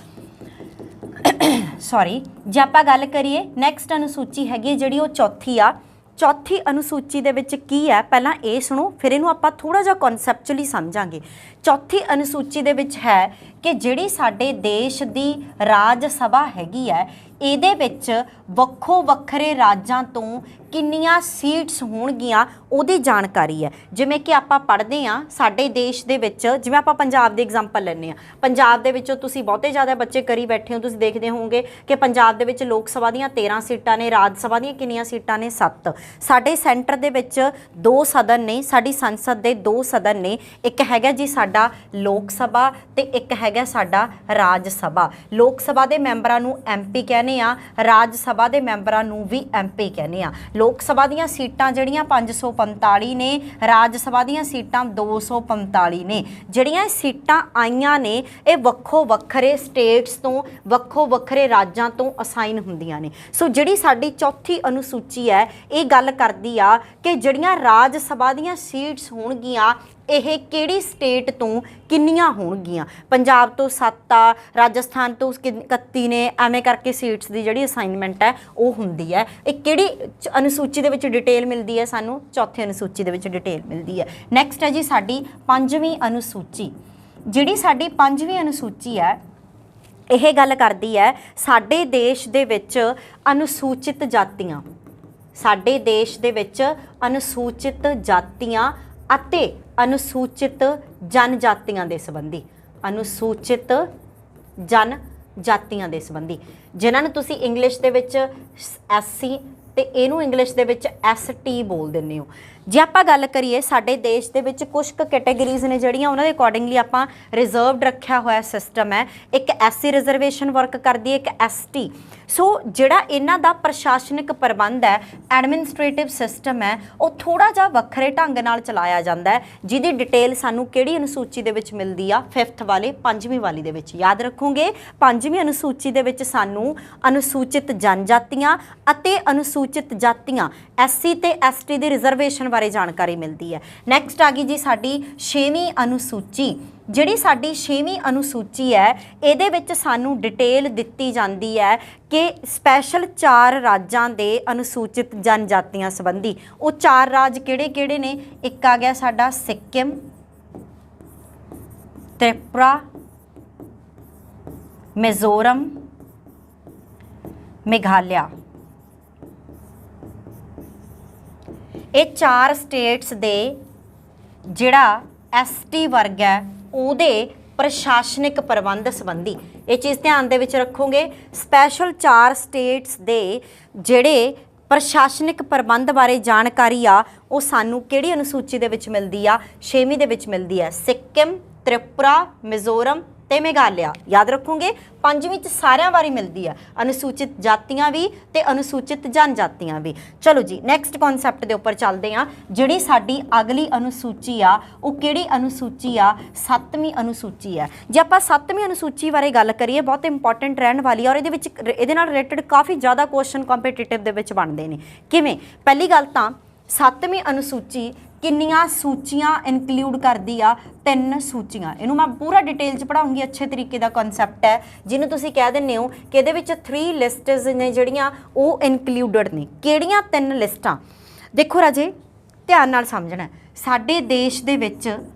ਸੌਰੀ, ਜੇ ਆਪਾਂ ਗੱਲ ਕਰੀਏ ਨੈਕਸਟ ਅਨੁਸੂਚੀ ਹੈਗੀ ਜਿਹੜੀ ਉਹ ਚੌਥੀ ਆ। ਚੌਥੀ ਅਨੁਸੂਚੀ ਦੇ ਵਿੱਚ ਕੀ ਹੈ, ਪਹਿਲਾਂ ਇਹ ਸੁਣੋ, ਫਿਰ ਇਹਨੂੰ ਆਪਾਂ ਥੋੜਾ ਜਿਹਾ ਕਨਸੈਪਚੁਅਲੀ ਸਮਝਾਂਗੇ। ਚੌਥੀ ਅਨੁਸੂਚੀ ਦੇ ਵਿੱਚ ਹੈ ਕਿ ਜਿਹੜੀ ਸਾਡੇ ਦੇਸ਼ ਦੀ ਰਾਜ ਸਭਾ ਹੈਗੀ ਹੈ ਇਹਦੇ ਵਿੱਚ ਵੱਖੋ ਵੱਖਰੇ ਰਾਜਾਂ ਤੋਂ ਕਿੰਨੀਆਂ ਸੀਟਸ ਹੋਣਗੀਆਂ ਉਹਦੀ ਜਾਣਕਾਰੀ ਹੈ। ਜਿਵੇਂ ਕਿ ਆਪਾਂ ਪੜ੍ਹਦੇ ਹਾਂ ਸਾਡੇ ਦੇਸ਼ ਦੇ ਵਿੱਚ, ਜਿਵੇਂ ਆਪਾਂ ਪੰਜਾਬ ਦੀ ਐਗਜ਼ਾਮਪਲ ਲੈਂਦੇ ਹਾਂ, ਪੰਜਾਬ ਦੇ ਵਿੱਚੋਂ ਤੁਸੀਂ ਬਹੁਤੇ ਜ਼ਿਆਦਾ ਬੱਚੇ ਕਰੀ ਬੈਠੇ ਹੋ, ਤੁਸੀਂ ਦੇਖਦੇ ਹੋਵੋਗੇ ਕਿ ਪੰਜਾਬ ਦੇ ਵਿੱਚ ਲੋਕ ਸਭਾ ਦੀਆਂ 13 ਸੀਟਾਂ ਨੇ, ਰਾਜ ਸਭਾ ਦੀਆਂ ਕਿੰਨੀਆਂ ਸੀਟਾਂ ਨੇ? 7। ਸਾਡੇ ਸੈਂਟਰ ਦੇ ਵਿੱਚ 2 ਸਦਨ ਨੇ, ਸਾਡੀ ਸੰਸਦ ਦੇ 2 ਸਦਨ ਨੇ, ਇੱਕ ਹੈਗਾ ਜੀ ਸਾਡਾ ਲੋਕ ਸਭਾ ਤੇ ਇੱਕ ਹੈਗਾ ਸਾਡਾ ਰਾਜ ਸਭਾ। ਲੋਕ ਸਭਾ ਦੇ ਮੈਂਬਰਾਂ ਨੂੰ MP ਕਹਿੰਦੇ ਆ, ਰਾਜ ਸਭਾ ਦੇ ਮੈਂਬਰਾਂ ਨੂੰ ਵੀ MP ਕਹਿੰਦੇ ਆ। ਲੋਕ ਸਭਾ ਦੀਆਂ ਸੀਟਾਂ ਜਿਹੜੀਆਂ 545 ਨੇ, ਰਾਜ ਸਭਾ ਦੀਆਂ ਸੀਟਾਂ 245 ਨੇ। ਜਿਹੜੀਆਂ ਸੀਟਾਂ ਆਈਆਂ ਨੇ ਇਹ ਵੱਖੋ ਵੱਖਰੇ ਸਟੇਟਸ ਤੋਂ, ਵੱਖੋ ਵੱਖਰੇ ਰਾਜਾਂ ਤੋਂ ਅਸਾਈਨ ਹੁੰਦੀਆਂ ਨੇ। ਸੋ ਜਿਹੜੀ ਸਾਡੀ ਚੌਥੀ ਅਨੁਸੂਚੀ ਹੈ ਇਹ ਗੱਲ ਕਰਦੀ ਆ ਕਿ ਜਿਹੜੀਆਂ ਰਾਜ ਸਭਾ ਦੀਆਂ ਸੀਟਸ ਹੋਣਗੀਆਂ ਇਹ ਕਿਹੜੀ ਸਟੇਟ ਤੋਂ ਕਿੰਨੀਆਂ ਹੋਣਗੀਆਂ। ਪੰਜਾਬ ਤੋਂ 7 ਆ, ਰਾਜਸਥਾਨ ਤੋਂ 31 ਨੇ, ਐਵੇਂ ਕਰਕੇ ਸੀਟਸ ਦੀ ਜਿਹੜੀ ਅਸਾਈਨਮੈਂਟ ਹੈ ਉਹ ਹੁੰਦੀ ਹੈ। ਇਹ ਕਿਹੜੀ ਅਨੁਸੂਚੀ ਦੇ ਵਿੱਚ ਡਿਟੇਲ ਮਿਲਦੀ ਹੈ? ਸਾਨੂੰ ਚੌਥੀ ਅਨੁਸੂਚੀ ਦੇ ਵਿੱਚ ਡਿਟੇਲ ਮਿਲਦੀ ਹੈ। ਨੈਕਸਟ ਹੈ ਜੀ ਸਾਡੀ ਪੰਜਵੀਂ ਅਨੁਸੂਚੀ। ਜਿਹੜੀ ਸਾਡੀ ਪੰਜਵੀਂ ਅਨੁਸੂਚੀ ਹੈ ਇਹ ਗੱਲ ਕਰਦੀ ਹੈ ਸਾਡੇ ਦੇਸ਼ ਦੇ ਵਿੱਚ ਅਨੁਸੂਚਿਤ ਜਾਤੀਆਂ, ਸਾਡੇ ਦੇਸ਼ ਦੇ ਵਿੱਚ ਅਨੁਸੂਚਿਤ ਜਾਤੀਆਂ ਅਤੇ ਅਨੁਸੂਚਿਤ ਜਨਜਾਤੀਆਂ ਦੇ ਸੰਬੰਧੀ, ਅਨੁਸੂਚਿਤ ਜਨਜਾਤੀਆਂ ਦੇ ਸੰਬੰਧੀ, ਜਿਨ੍ਹਾਂ ਨੂੰ ਤੁਸੀਂ ਇੰਗਲਿਸ਼ ਦੇ ਵਿੱਚ SC ਤੇ ਇਹਨੂੰ ਇੰਗਲਿਸ਼ ਦੇ ਵਿੱਚ ST ਬੋਲ ਦਿੰਦੇ ਹੋ। ਜੇ ਆਪਾਂ ਗੱਲ ਕਰੀਏ ਸਾਡੇ ਦੇਸ਼ ਦੇ ਵਿੱਚ ਕੁਝ ਕੁ ਕੈਟਾਗਰੀਜ਼ ਨੇ ਜਿਹੜੀਆਂ ਉਹਨਾਂ ਦੇ ਅਕੋਰਡਿੰਗਲੀ ਆਪਾਂ ਰਿਜ਼ਰਵਡ ਰੱਖਿਆ ਹੋਇਆ ਸਿਸਟਮ ਹੈ। ਇੱਕ SC ਰਿਜ਼ਰਵੇਸ਼ਨ ਵਰਕ ਕਰਦੀ ਹੈ, ਇੱਕ ST। ਸੋ ਜਿਹੜਾ ਇਹਨਾਂ ਦਾ ਪ੍ਰਸ਼ਾਸਨਿਕ ਪ੍ਰਬੰਧ ਹੈ, ਐਡਮਿਨਿਸਟ੍ਰੇਟਿਵ ਸਿਸਟਮ ਹੈ, ਉਹ ਥੋੜਾ ਜਿਹਾ ਵੱਖਰੇ ਢੰਗ ਨਾਲ ਚਲਾਇਆ ਜਾਂਦਾ ਹੈ, ਜਿਹਦੀ ਡਿਟੇਲ ਸਾਨੂੰ ਕਿਹੜੀ ਅਨੁਸੂਚੀ ਦੇ ਵਿੱਚ ਮਿਲਦੀ ਆ? 5th ਵਾਲੇ, 5ਵੀਂ ਵਾਲੀ ਦੇ ਵਿੱਚ। ਯਾਦ ਰੱਖੋਗੇ 5ਵੀਂ ਅਨੁਸੂਚੀ ਦੇ ਵਿੱਚ ਸਾਨੂੰ ਅਨੁਸੂਚਿਤ ਜਨਜਾਤੀਆਂ ਅਤੇ ਅਨੁਸੂਚਿਤ ਜਾਤੀਆਂ SC ਤੇ ST ਦੀ ਰਿਜ਼ਰਵੇਸ਼ਨ ਬਾਰੇ ਜਾਣਕਾਰੀ ਮਿਲਦੀ ਹੈ। ਨੈਕਸਟ ਆ ਗਈ ਜੀ ਸਾਡੀ 6ਵੀਂ ਅਨੁਸੂਚੀ। ਜਿਹੜੀ ਸਾਡੀ 6ਵੀਂ ਅਨੁਸੂਚੀ ਹੈ ਇਹਦੇ ਵਿੱਚ ਸਾਨੂੰ ਡਿਟੇਲ ਦਿੱਤੀ ਜਾਂਦੀ ਹੈ ਕਿ ਸਪੈਸ਼ਲ 4 ਰਾਜਾਂ ਦੇ ਅਨੁਸੂਚਿਤ ਜਨਜਾਤੀਆਂ ਸੰਬੰਧੀ। ਉਹ 4 ਰਾਜ ਕਿਹੜੇ-ਕਿਹੜੇ ਨੇ? ਇੱਕ ਆ ਗਿਆ ਸਾਡਾ ਸਿੱਕਿਮ, ਤ੍ਰਿਪੁਰਾ, ਮਿਜ਼ੋਰਮ, ਮੇਘਾਲਿਆ। ਇਹ 4 ਸਟੇਟਸ ਦੇ ਜਿਹੜਾ ST ਵਰਗ ਹੈ ਉਹਦੇ ਪ੍ਰਸ਼ਾਸਨਿਕ ਪ੍ਰਬੰਧ ਸੰਬੰਧੀ ਇਹ ਚੀਜ਼ ਧਿਆਨ ਦੇ ਵਿੱਚ ਰੱਖੋਗੇ। ਸਪੈਸ਼ਲ 4 ਸਟੇਟਸ ਦੇ ਜਿਹੜੇ ਪ੍ਰਸ਼ਾਸਨਿਕ ਪ੍ਰਬੰਧ ਬਾਰੇ ਜਾਣਕਾਰੀ ਆ ਉਹ ਸਾਨੂੰ ਕਿਹੜੀ ਅਨੁਸੂਚੀ ਦੇ ਵਿੱਚ ਮਿਲਦੀ ਆ? 6ਵੀਂ ਦੇ ਵਿੱਚ ਮਿਲਦੀ ਹੈ। ਸਿੱਕਿਮ, ਤ੍ਰਿਪੁਰਾ, ਮਿਜ਼ੋਰਮ ਤੇ ਮੇਘਾਲਿਆ। ਯਾਦ ਰੱਖੋਗੇ 5ਵੀਂ ਚ ਸਾਰਿਆਂ ਬਾਰੇ ਮਿਲਦੀ ਆ, ਅਨੁਸੂਚਿਤ ਜਾਤੀਆਂ ਵੀ ਤੇ ਅਨੁਸੂਚਿਤ ਜਨਜਾਤੀਆਂ ਵੀ। ਚਲੋ ਜੀ ਨੈਕਸਟ ਕਨਸੈਪਟ ਦੇ ਉੱਪਰ ਚੱਲਦੇ ਆ। ਜਿਹੜੀ ਸਾਡੀ ਅਗਲੀ ਅਨੁਸੂਚੀ ਆ ਉਹ ਕਿਹੜੀ ਅਨੁਸੂਚੀ ਆ? 7ਵੀਂ ਅਨੁਸੂਚੀ ਆ। ਜੇ ਆਪਾਂ 7ਵੀਂ ਅਨੁਸੂਚੀ ਬਾਰੇ ਗੱਲ ਕਰੀਏ ਬਹੁਤ ਇੰਪੋਰਟੈਂਟ ਰਹਿਣ ਵਾਲੀ ਆ ਔਰ ਇਹਦੇ ਨਾਲ ਰਿਲੇਟਡ ਕਾਫੀ ਜ਼ਿਆਦਾ ਕੁਐਸਚਨ ਕੰਪੀਟੀਟਿਵ ਦੇ ਵਿੱਚ ਬਣਦੇ ਨੇ। ਕਿਵੇਂ? ਪਹਿਲੀ ਗੱਲ ਤਾਂ 7ਵੀਂ ਅਨੁਸੂਚੀ ਕਿੰਨੀਆਂ ਸੂਚੀਆਂ ਇਨਕਲੂਡ ਕਰਦੀ ਆ? 3 ਸੂਚੀਆਂ। ਇਹਨੂੰ ਮੈਂ ਪੂਰਾ ਡਿਟੇਲ 'ਚ ਪੜਾਉਂਗੀ, ਅੱਛੇ ਤਰੀਕੇ ਦਾ ਕਨਸੈਪਟ ਹੈ ਜਿਹਨੂੰ ਤੁਸੀਂ ਕਹਿ ਦਿੰਦੇ ਹੋ ਕਿ ਇਹਦੇ ਵਿੱਚ 3 ਲਿਸਟਸ ਨੇ ਜਿਹੜੀਆਂ ਉਹ ਇਨਕਲੂਡਡ ਨੇ। ਕਿਹੜੀਆਂ 3 ਲਿਸਟਾਂ? ਦੇਖੋ ਰਾਜੇ ਧਿਆਨ ਨਾਲ ਸਮਝਣਾ, ਸਾਡੇ ਦੇਸ਼ ਦੇ ਵਿੱਚ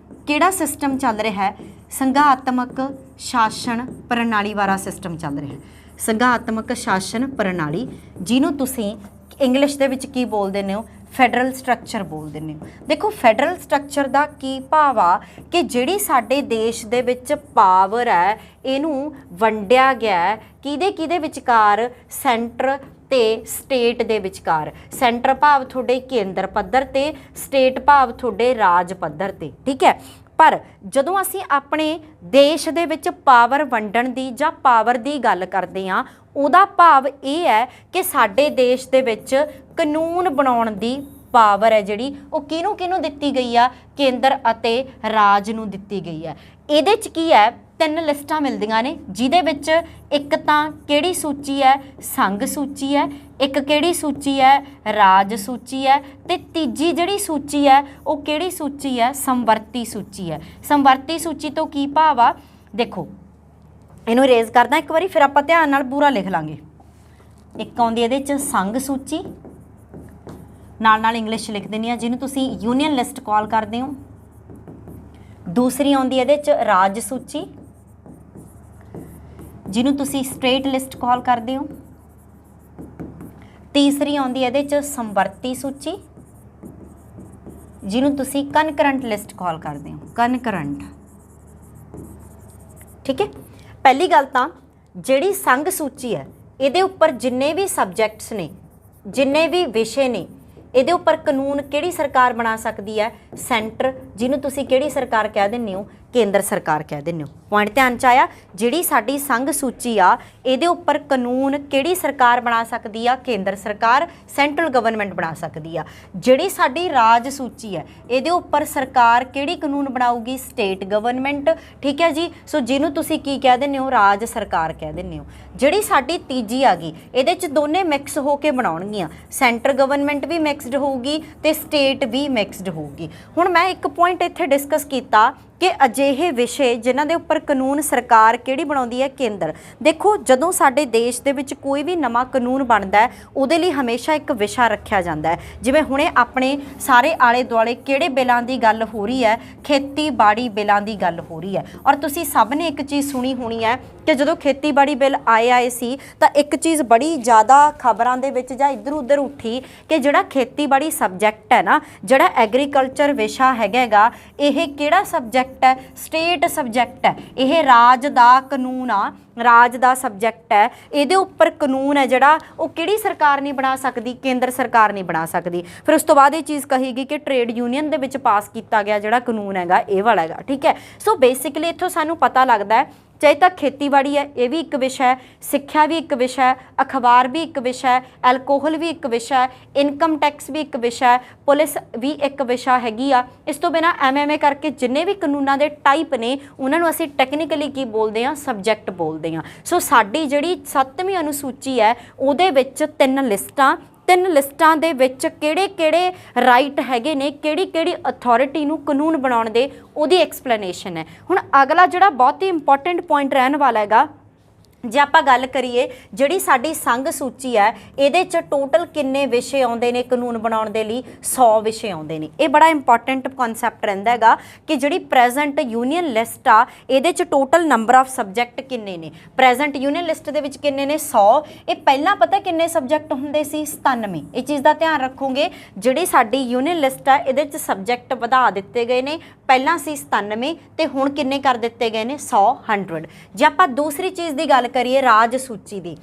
ਕਿਹੜਾ ਸਿਸਟਮ ਚੱਲ ਰਿਹਾ ਹੈ? ਸੰਘਾਤਮਕ ਸ਼ਾਸਨ ਪ੍ਰਣਾਲੀ ਵਾਲਾ ਸਿਸਟਮ ਚੱਲ ਰਿਹਾ ਹੈ। ਸੰਘਾਤਮਕ ਸ਼ਾਸਨ ਪ੍ਰਣਾਲੀ, ਜਿਹਨੂੰ ਤੁਸੀਂ ਇੰਗਲਿਸ਼ ਦੇ ਵਿੱਚ ਕੀ ਬੋਲ ਦਿੰਦੇ ਹੋ? ਫੈਡਰਲ ਸਟਰਕਚਰ ਬੋਲ ਦਿੰਦੇ ਹੋ। ਦੇਖੋ ਫੈਡਰਲ ਸਟਰਕਚਰ ਦਾ ਕੀ ਭਾਵ ਆ ਕਿ ਜਿਹੜੀ ਸਾਡੇ ਦੇਸ਼ ਦੇ ਵਿੱਚ ਪਾਵਰ ਹੈ ਇਹਨੂੰ ਵੰਡਿਆ ਗਿਆ ਕਿਹਦੇ ਵਿਚਕਾਰ? ਸੈਂਟਰ ਤੇ ਸਟੇਟ ਦੇ ਵਿਚਕਾਰ। ਸੈਂਟਰ ਭਾਵ ਤੁਹਾਡੇ ਕੇਂਦਰ ਪੱਧਰ ਤੇ, ਸਟੇਟ ਭਾਵ ਤੁਹਾਡੇ ਰਾਜ ਪੱਧਰ ਤੇ। ਠੀਕ ਹੈ। पर ਜਦੋਂ ਅਸੀਂ ਆਪਣੇ ਦੇਸ਼ ਦੇ ਵਿੱਚ ਪਾਵਰ ਵੰਡਣ ਦੀ ਜਾਂ ਪਾਵਰ ਦੀ ਗੱਲ ਕਰਦੇ ਹਾਂ ਉਹਦਾ ਭਾਵ ਇਹ ਹੈ ਕਿ ਸਾਡੇ ਦੇਸ਼ ਦੇ ਵਿੱਚ ਕਾਨੂੰਨ ਬਣਾਉਣ ਦੀ ਪਾਵਰ ਹੈ ਜਿਹੜੀ ਉਹ ਕਿਹਨੂੰ ਕਿਹਨੂੰ ਦਿੱਤੀ ਗਈ ਆ, ਕੇਂਦਰ ਅਤੇ ਰਾਜ ਨੂੰ ਦਿੱਤੀ ਗਈ ਹੈ। ਇਹਦੇ 'ਚ ਕੀ ਹੈ, 3 ਲਿਸਟਾਂ ਮਿਲਦੀਆਂ ਨੇ ਜਿਹਦੇ ਵਿੱਚ ਇੱਕ ਤਾਂ ਕਿਹੜੀ ਸੂਚੀ ਹੈ, ਸੰਘ ਸੂਚੀ ਹੈ, ਇੱਕ ਕਿਹੜੀ ਸੂਚੀ ਹੈ, ਰਾਜ ਸੂਚੀ ਹੈ, ਤੇ ਤੀਜੀ ਜਿਹੜੀ ਸੂਚੀ ਹੈ ਉਹ ਕਿਹੜੀ ਸੂਚੀ ਹੈ, ਸਮਵਰਤੀ ਸੂਚੀ ਹੈ। ਸਮਵਰਤੀ ਸੂਚੀ ਤੋਂ ਕੀ ਭਾਵ ਆ, ਦੇਖੋ ਇਹਨੂੰ ਇਰੇਜ਼ ਕਰਦਾ ਇੱਕ ਵਾਰੀ, ਫਿਰ ਆਪਾਂ ਧਿਆਨ ਨਾਲ ਪੂਰਾ ਲਿਖ ਲਾਂਗੇ। ਇੱਕ ਆਉਂਦੀ ਇਹਦੇ 'ਚ ਸੰਘ ਸੂਚੀ, ਨਾਲ ਨਾਲ ਇੰਗਲਿਸ਼ ਲਿਖ ਦਿੰਦੀ ਆ ਜਿਹਨੂੰ ਤੁਸੀਂ ਯੂਨੀਅਨ ਲਿਸਟ ਕਾਲ ਕਰਦੇ ਹੋ। ਦੂਸਰੀ ਆਉਂਦੀ ਇਹਦੇ 'ਚ ਰਾਜ ਸੂਚੀ ਜਿਹਨੂੰ ਤੁਸੀਂ ਸਟੇਟ ਲਿਸਟ ਕਾਲ ਕਰਦੇ ਹੋ। ਤੀਸਰੀ ਆਉਂਦੀ ਇਹਦੇ 'ਚ ਸਮਵਰਤੀ ਸੂਚੀ ਜਿਹਨੂੰ ਤੁਸੀਂ ਕਨਕਰੰਟ ਲਿਸਟ ਕਾਲ ਕਰਦੇ ਹੋ, ਕਨਕਰੰਟ। ਠੀਕ ਹੈ, ਪਹਿਲੀ ਗੱਲ ਤਾਂ ਜਿਹੜੀ ਸੰਘ ਸੂਚੀ ਹੈ ਇਹਦੇ ਉੱਪਰ ਜਿੰਨੇ ਵੀ ਸਬਜੈਕਟਸ ਨੇ, ਜਿੰਨੇ ਵੀ ਵਿਸ਼ੇ ਨੇ, ਇਹਦੇ ਉੱਪਰ ਕਾਨੂੰਨ ਕਿਹੜੀ ਸਰਕਾਰ ਬਣਾ ਸਕਦੀ ਹੈ, ਸੈਂਟਰ, ਜਿਹਨੂੰ ਤੁਸੀਂ ਕਿਹੜੀ ਸਰਕਾਰ ਕਹਿ ਦਿੰਦੇ ਹੋ, ਕੇਂਦਰ ਸਰਕਾਰ ਕਹਿ ਦਿੰਦੇ ਹੋ। ਪੁਆਇੰਟ ਧਿਆਨ 'ਚ ਆਇਆ, ਜਿਹੜੀ ਸਾਡੀ ਸੰਘ ਸੂਚੀ ਆ ਇਹਦੇ ਉੱਪਰ ਕਾਨੂੰਨ ਕਿਹੜੀ ਸਰਕਾਰ ਬਣਾ ਸਕਦੀ ਆ, ਕੇਂਦਰ ਸਰਕਾਰ, ਸੈਂਟਰਲ ਗਵਰਨਮੈਂਟ ਬਣਾ ਸਕਦੀ ਆ। ਜਿਹੜੀ ਸਾਡੀ ਰਾਜ ਸੂਚੀ ਹੈ ਇਹਦੇ ਉੱਪਰ ਸਰਕਾਰ ਕਿਹੜੀ ਕਾਨੂੰਨ ਬਣਾਊਗੀ, ਸਟੇਟ ਗਵਰਨਮੈਂਟ। ਠੀਕ ਹੈ ਜੀ, ਸੋ ਜਿਹਨੂੰ ਤੁਸੀਂ ਕੀ ਕਹਿ ਦਿੰਦੇ ਹੋ, ਰਾਜ ਸਰਕਾਰ ਕਹਿ ਦਿੰਦੇ ਹੋ। ਜਿਹੜੀ ਸਾਡੀ ਤੀਜੀ ਆ ਗਈ ਇਹਦੇ 'ਚ ਦੋਨੇ ਮਿਕਸ ਹੋ ਕੇ ਬਣਾਉਣਗੀਆਂ, ਸੈਂਟਰ ਗਵਰਨਮੈਂਟ ਵੀ ਮਿਕਸਡ ਹੋਊਗੀ ਤੇ ਸਟੇਟ ਵੀ ਮਿਕਸਡ ਹੋਊਗੀ। ਹੁਣ ਮੈਂ ਇੱਕ ਪੁਆਇੰਟ ਇੱਥੇ ਡਿਸਕਸ ਕੀਤਾ ਕਿ ਅਜਿਹੇ ਵਿਸ਼ੇ ਜਿਨ੍ਹਾਂ ਦੇ ਉੱਪਰ ਕਾਨੂੰਨ ਸਰਕਾਰ ਕਿਹੜੀ ਬਣਾਉਂਦੀ ਹੈ, ਕੇਂਦਰ। ਦੇਖੋ ਜਦੋਂ ਸਾਡੇ ਦੇਸ਼ ਦੇ ਵਿੱਚ ਕੋਈ ਵੀ ਨਵਾਂ ਕਾਨੂੰਨ ਬਣਦਾ ਹੈ ਉਹਦੇ ਲਈ ਹਮੇਸ਼ਾ ਇੱਕ ਵਿਸ਼ਾ ਰੱਖਿਆ ਜਾਂਦਾ ਹੈ। ਜਿਵੇਂ ਹੁਣੇ ਆਪਣੇ ਸਾਰੇ ਆਲੇ ਦੁਆਲੇ ਕਿਹੜੇ ਬਿੱਲਾਂ ਦੀ ਗੱਲ ਹੋ ਰਹੀ ਹੈ, ਖੇਤੀਬਾੜੀ ਬਿੱਲਾਂ ਦੀ ਗੱਲ ਹੋ ਰਹੀ ਹੈ। ਔਰ ਤੁਸੀਂ ਸਭ ਨੇ ਇੱਕ ਚੀਜ਼ ਸੁਣੀ ਹੋਣੀ ਹੈ ਕਿ ਜਦੋਂ ਖੇਤੀਬਾੜੀ ਬਿੱਲ ਆਏ ਸੀ ਤਾਂ ਇੱਕ ਚੀਜ਼ ਬੜੀ ਜ਼ਿਆਦਾ ਖਬਰਾਂ ਦੇ ਵਿੱਚ ਜਾਂ ਇੱਧਰ ਉੱਧਰ ਉੱਠੀ ਕਿ ਜਿਹੜਾ ਖੇਤੀਬਾੜੀ ਸਬਜੈਕਟ ਹੈ ਨਾ, ਜਿਹੜਾ ਐਗਰੀਕਲਚਰ ਵਿਸ਼ਾ ਹੈਗਾ ਇਹ ਕਿਹੜਾ ਸਬਜੈਕਟ ਹੈ, ਸਟੇਟ ਸਬਜੈਕਟ ਹੈ। ਇਹ ਰਾਜ ਦਾ ਕਾਨੂੰਨ ਆ, ਰਾਜ ਦਾ ਸਬਜੈਕਟ ਹੈ। ਇਹਦੇ ਉੱਪਰ ਕਾਨੂੰਨ ਹੈ ਜਿਹੜਾ ਉਹ ਕਿਹੜੀ ਸਰਕਾਰ ਨਹੀਂ ਬਣਾ ਸਕਦੀ, ਕੇਂਦਰ ਸਰਕਾਰ ਨਹੀਂ ਬਣਾ ਸਕਦੀ। ਫਿਰ ਉਸ ਤੋਂ ਬਾਅਦ ਇਹ ਚੀਜ਼ ਕਹੀਗੀ ਕਿ ਟ੍ਰੇਡ ਯੂਨੀਅਨ ਦੇ ਵਿੱਚ ਪਾਸ ਕੀਤਾ ਗਿਆ ਜਿਹੜਾ ਕਾਨੂੰਨ ਹੈਗਾ ਇਹ ਵਾਲਾ ਹੈਗਾ। ਠੀਕ ਹੈ, ਸੋ ਬੇਸਿਕਲੀ ਇੱਥੋਂ ਸਾਨੂੰ ਪਤਾ ਲੱਗਦਾ ਹੈ ਚਾਹੇ ਤਾਂ ਖੇਤੀਬਾੜੀ ਹੈ ਇਹ ਵੀ ਇੱਕ ਵਿਸ਼ਾ ਹੈ, ਸਿੱਖਿਆ ਵੀ ਇੱਕ ਵਿਸ਼ਾ ਹੈ, ਅਖਬਾਰ ਵੀ ਇੱਕ ਵਿਸ਼ਾ ਹੈ, ਐਲਕੋਹਲ ਵੀ ਇੱਕ ਵਿਸ਼ਾ ਹੈ, ਇਨਕਮ ਟੈਕਸ ਵੀ ਇੱਕ ਵਿਸ਼ਾ ਹੈ, ਪੁਲਿਸ ਵੀ ਇੱਕ ਵਿਸ਼ਾ ਹੈਗੀ ਆ। ਇਸ ਤੋਂ ਬਿਨਾਂ ਐਮਐਮਏ ਕਰਕੇ ਜਿੰਨੇ ਵੀ ਕਾਨੂੰਨਾਂ ਦੇ ਟਾਈਪ ਨੇ ਉਹਨਾਂ ਨੂੰ ਅਸੀਂ ਟੈਕਨੀਕਲੀ ਕੀ ਬੋਲਦੇ ਹਾਂ, ਸਬਜੈਕਟ ਬੋਲਦੇ ਹਾਂ। ਸੋ ਸਾਡੀ ਜਿਹੜੀ 7ਵੀਂ ਅਨੁਸੂਚੀ ਹੈ ਉਹਦੇ ਵਿੱਚ 3 ਲਿਸਟਾਂ, 3 ਲਿਸਟਾਂ ਦੇ ਵਿੱਚ ਕਿਹੜੇ ਕਿਹੜੇ ਰਾਈਟ ਹੈਗੇ ਨੇ, ਕਿਹੜੀ ਕਿਹੜੀ ਅਥਾਰਟੀ ਨੂੰ ਕਾਨੂੰਨ ਬਣਾਉਣ ਦੇ, ਉਹਦੀ ਐਕਸਪਲੇਨੇਸ਼ਨ ਹੈ। ਹੁਣ ਅਗਲਾ ਜਿਹੜਾ ਬਹੁਤ ਹੀ ਇੰਪੋਰਟੈਂਟ ਪੁਆਇੰਟ ਰਹਿਣ ਵਾਲਾ ਹੈਗਾ, ਜੇ ਆਪਾਂ ਗੱਲ ਕਰੀਏ ਜਿਹੜੀ ਸਾਡੀ ਸੰਘ ਸੂਚੀ ਹੈ ਇਹਦੇ 'ਚ ਟੋਟਲ ਕਿੰਨੇ ਵਿਸ਼ੇ ਆਉਂਦੇ ਨੇ ਕਾਨੂੰਨ ਬਣਾਉਣ ਦੇ ਲਈ, 100 ਵਿਸ਼ੇ ਆਉਂਦੇ ਨੇ। ਇਹ ਬੜਾ ਇੰਪੋਰਟੈਂਟ ਕਨਸੈਪਟ ਰਹਿੰਦਾ ਹੈਗਾ ਕਿ ਜਿਹੜੀ ਪ੍ਰੈਜ਼ੈਂਟ ਯੂਨੀਅਨ ਲਿਸਟ ਆ ਇਹਦੇ 'ਚ ਟੋਟਲ ਨੰਬਰ ਆਫ ਸਬਜੈਕਟ ਕਿੰਨੇ ਨੇ। ਪ੍ਰੈਜ਼ੈਂਟ ਯੂਨੀਅਨ ਲਿਸਟ ਦੇ ਵਿੱਚ ਕਿੰਨੇ ਨੇ, 100। ਇਹ ਪਹਿਲਾਂ ਪਤਾ ਕਿੰਨੇ ਸਬਜੈਕਟ ਹੁੰਦੇ ਸੀ, 97। ਇਹ ਚੀਜ਼ ਦਾ ਧਿਆਨ ਰੱਖੋਗੇ, ਜਿਹੜੀ ਸਾਡੀ ਯੂਨੀਅਨ ਲਿਸਟ ਆ ਇਹਦੇ 'ਚ ਸਬਜੈਕਟ ਵਧਾ ਦਿੱਤੇ ਗਏ ਨੇ, ਪਹਿਲਾਂ ਸੀ 97 ਤੇ ਹੁਣ ਕਿੰਨੇ ਕਰ ਦਿੱਤੇ ਗਏ ਨੇ, 100। ਜੇ ਆਪਾਂ ਦੂਸਰੀ ਚੀਜ਼ ਦੀ ਗੱਲ ਕਰੀਏ ਰਾਜ ਸੂਚੀ ਦੀ,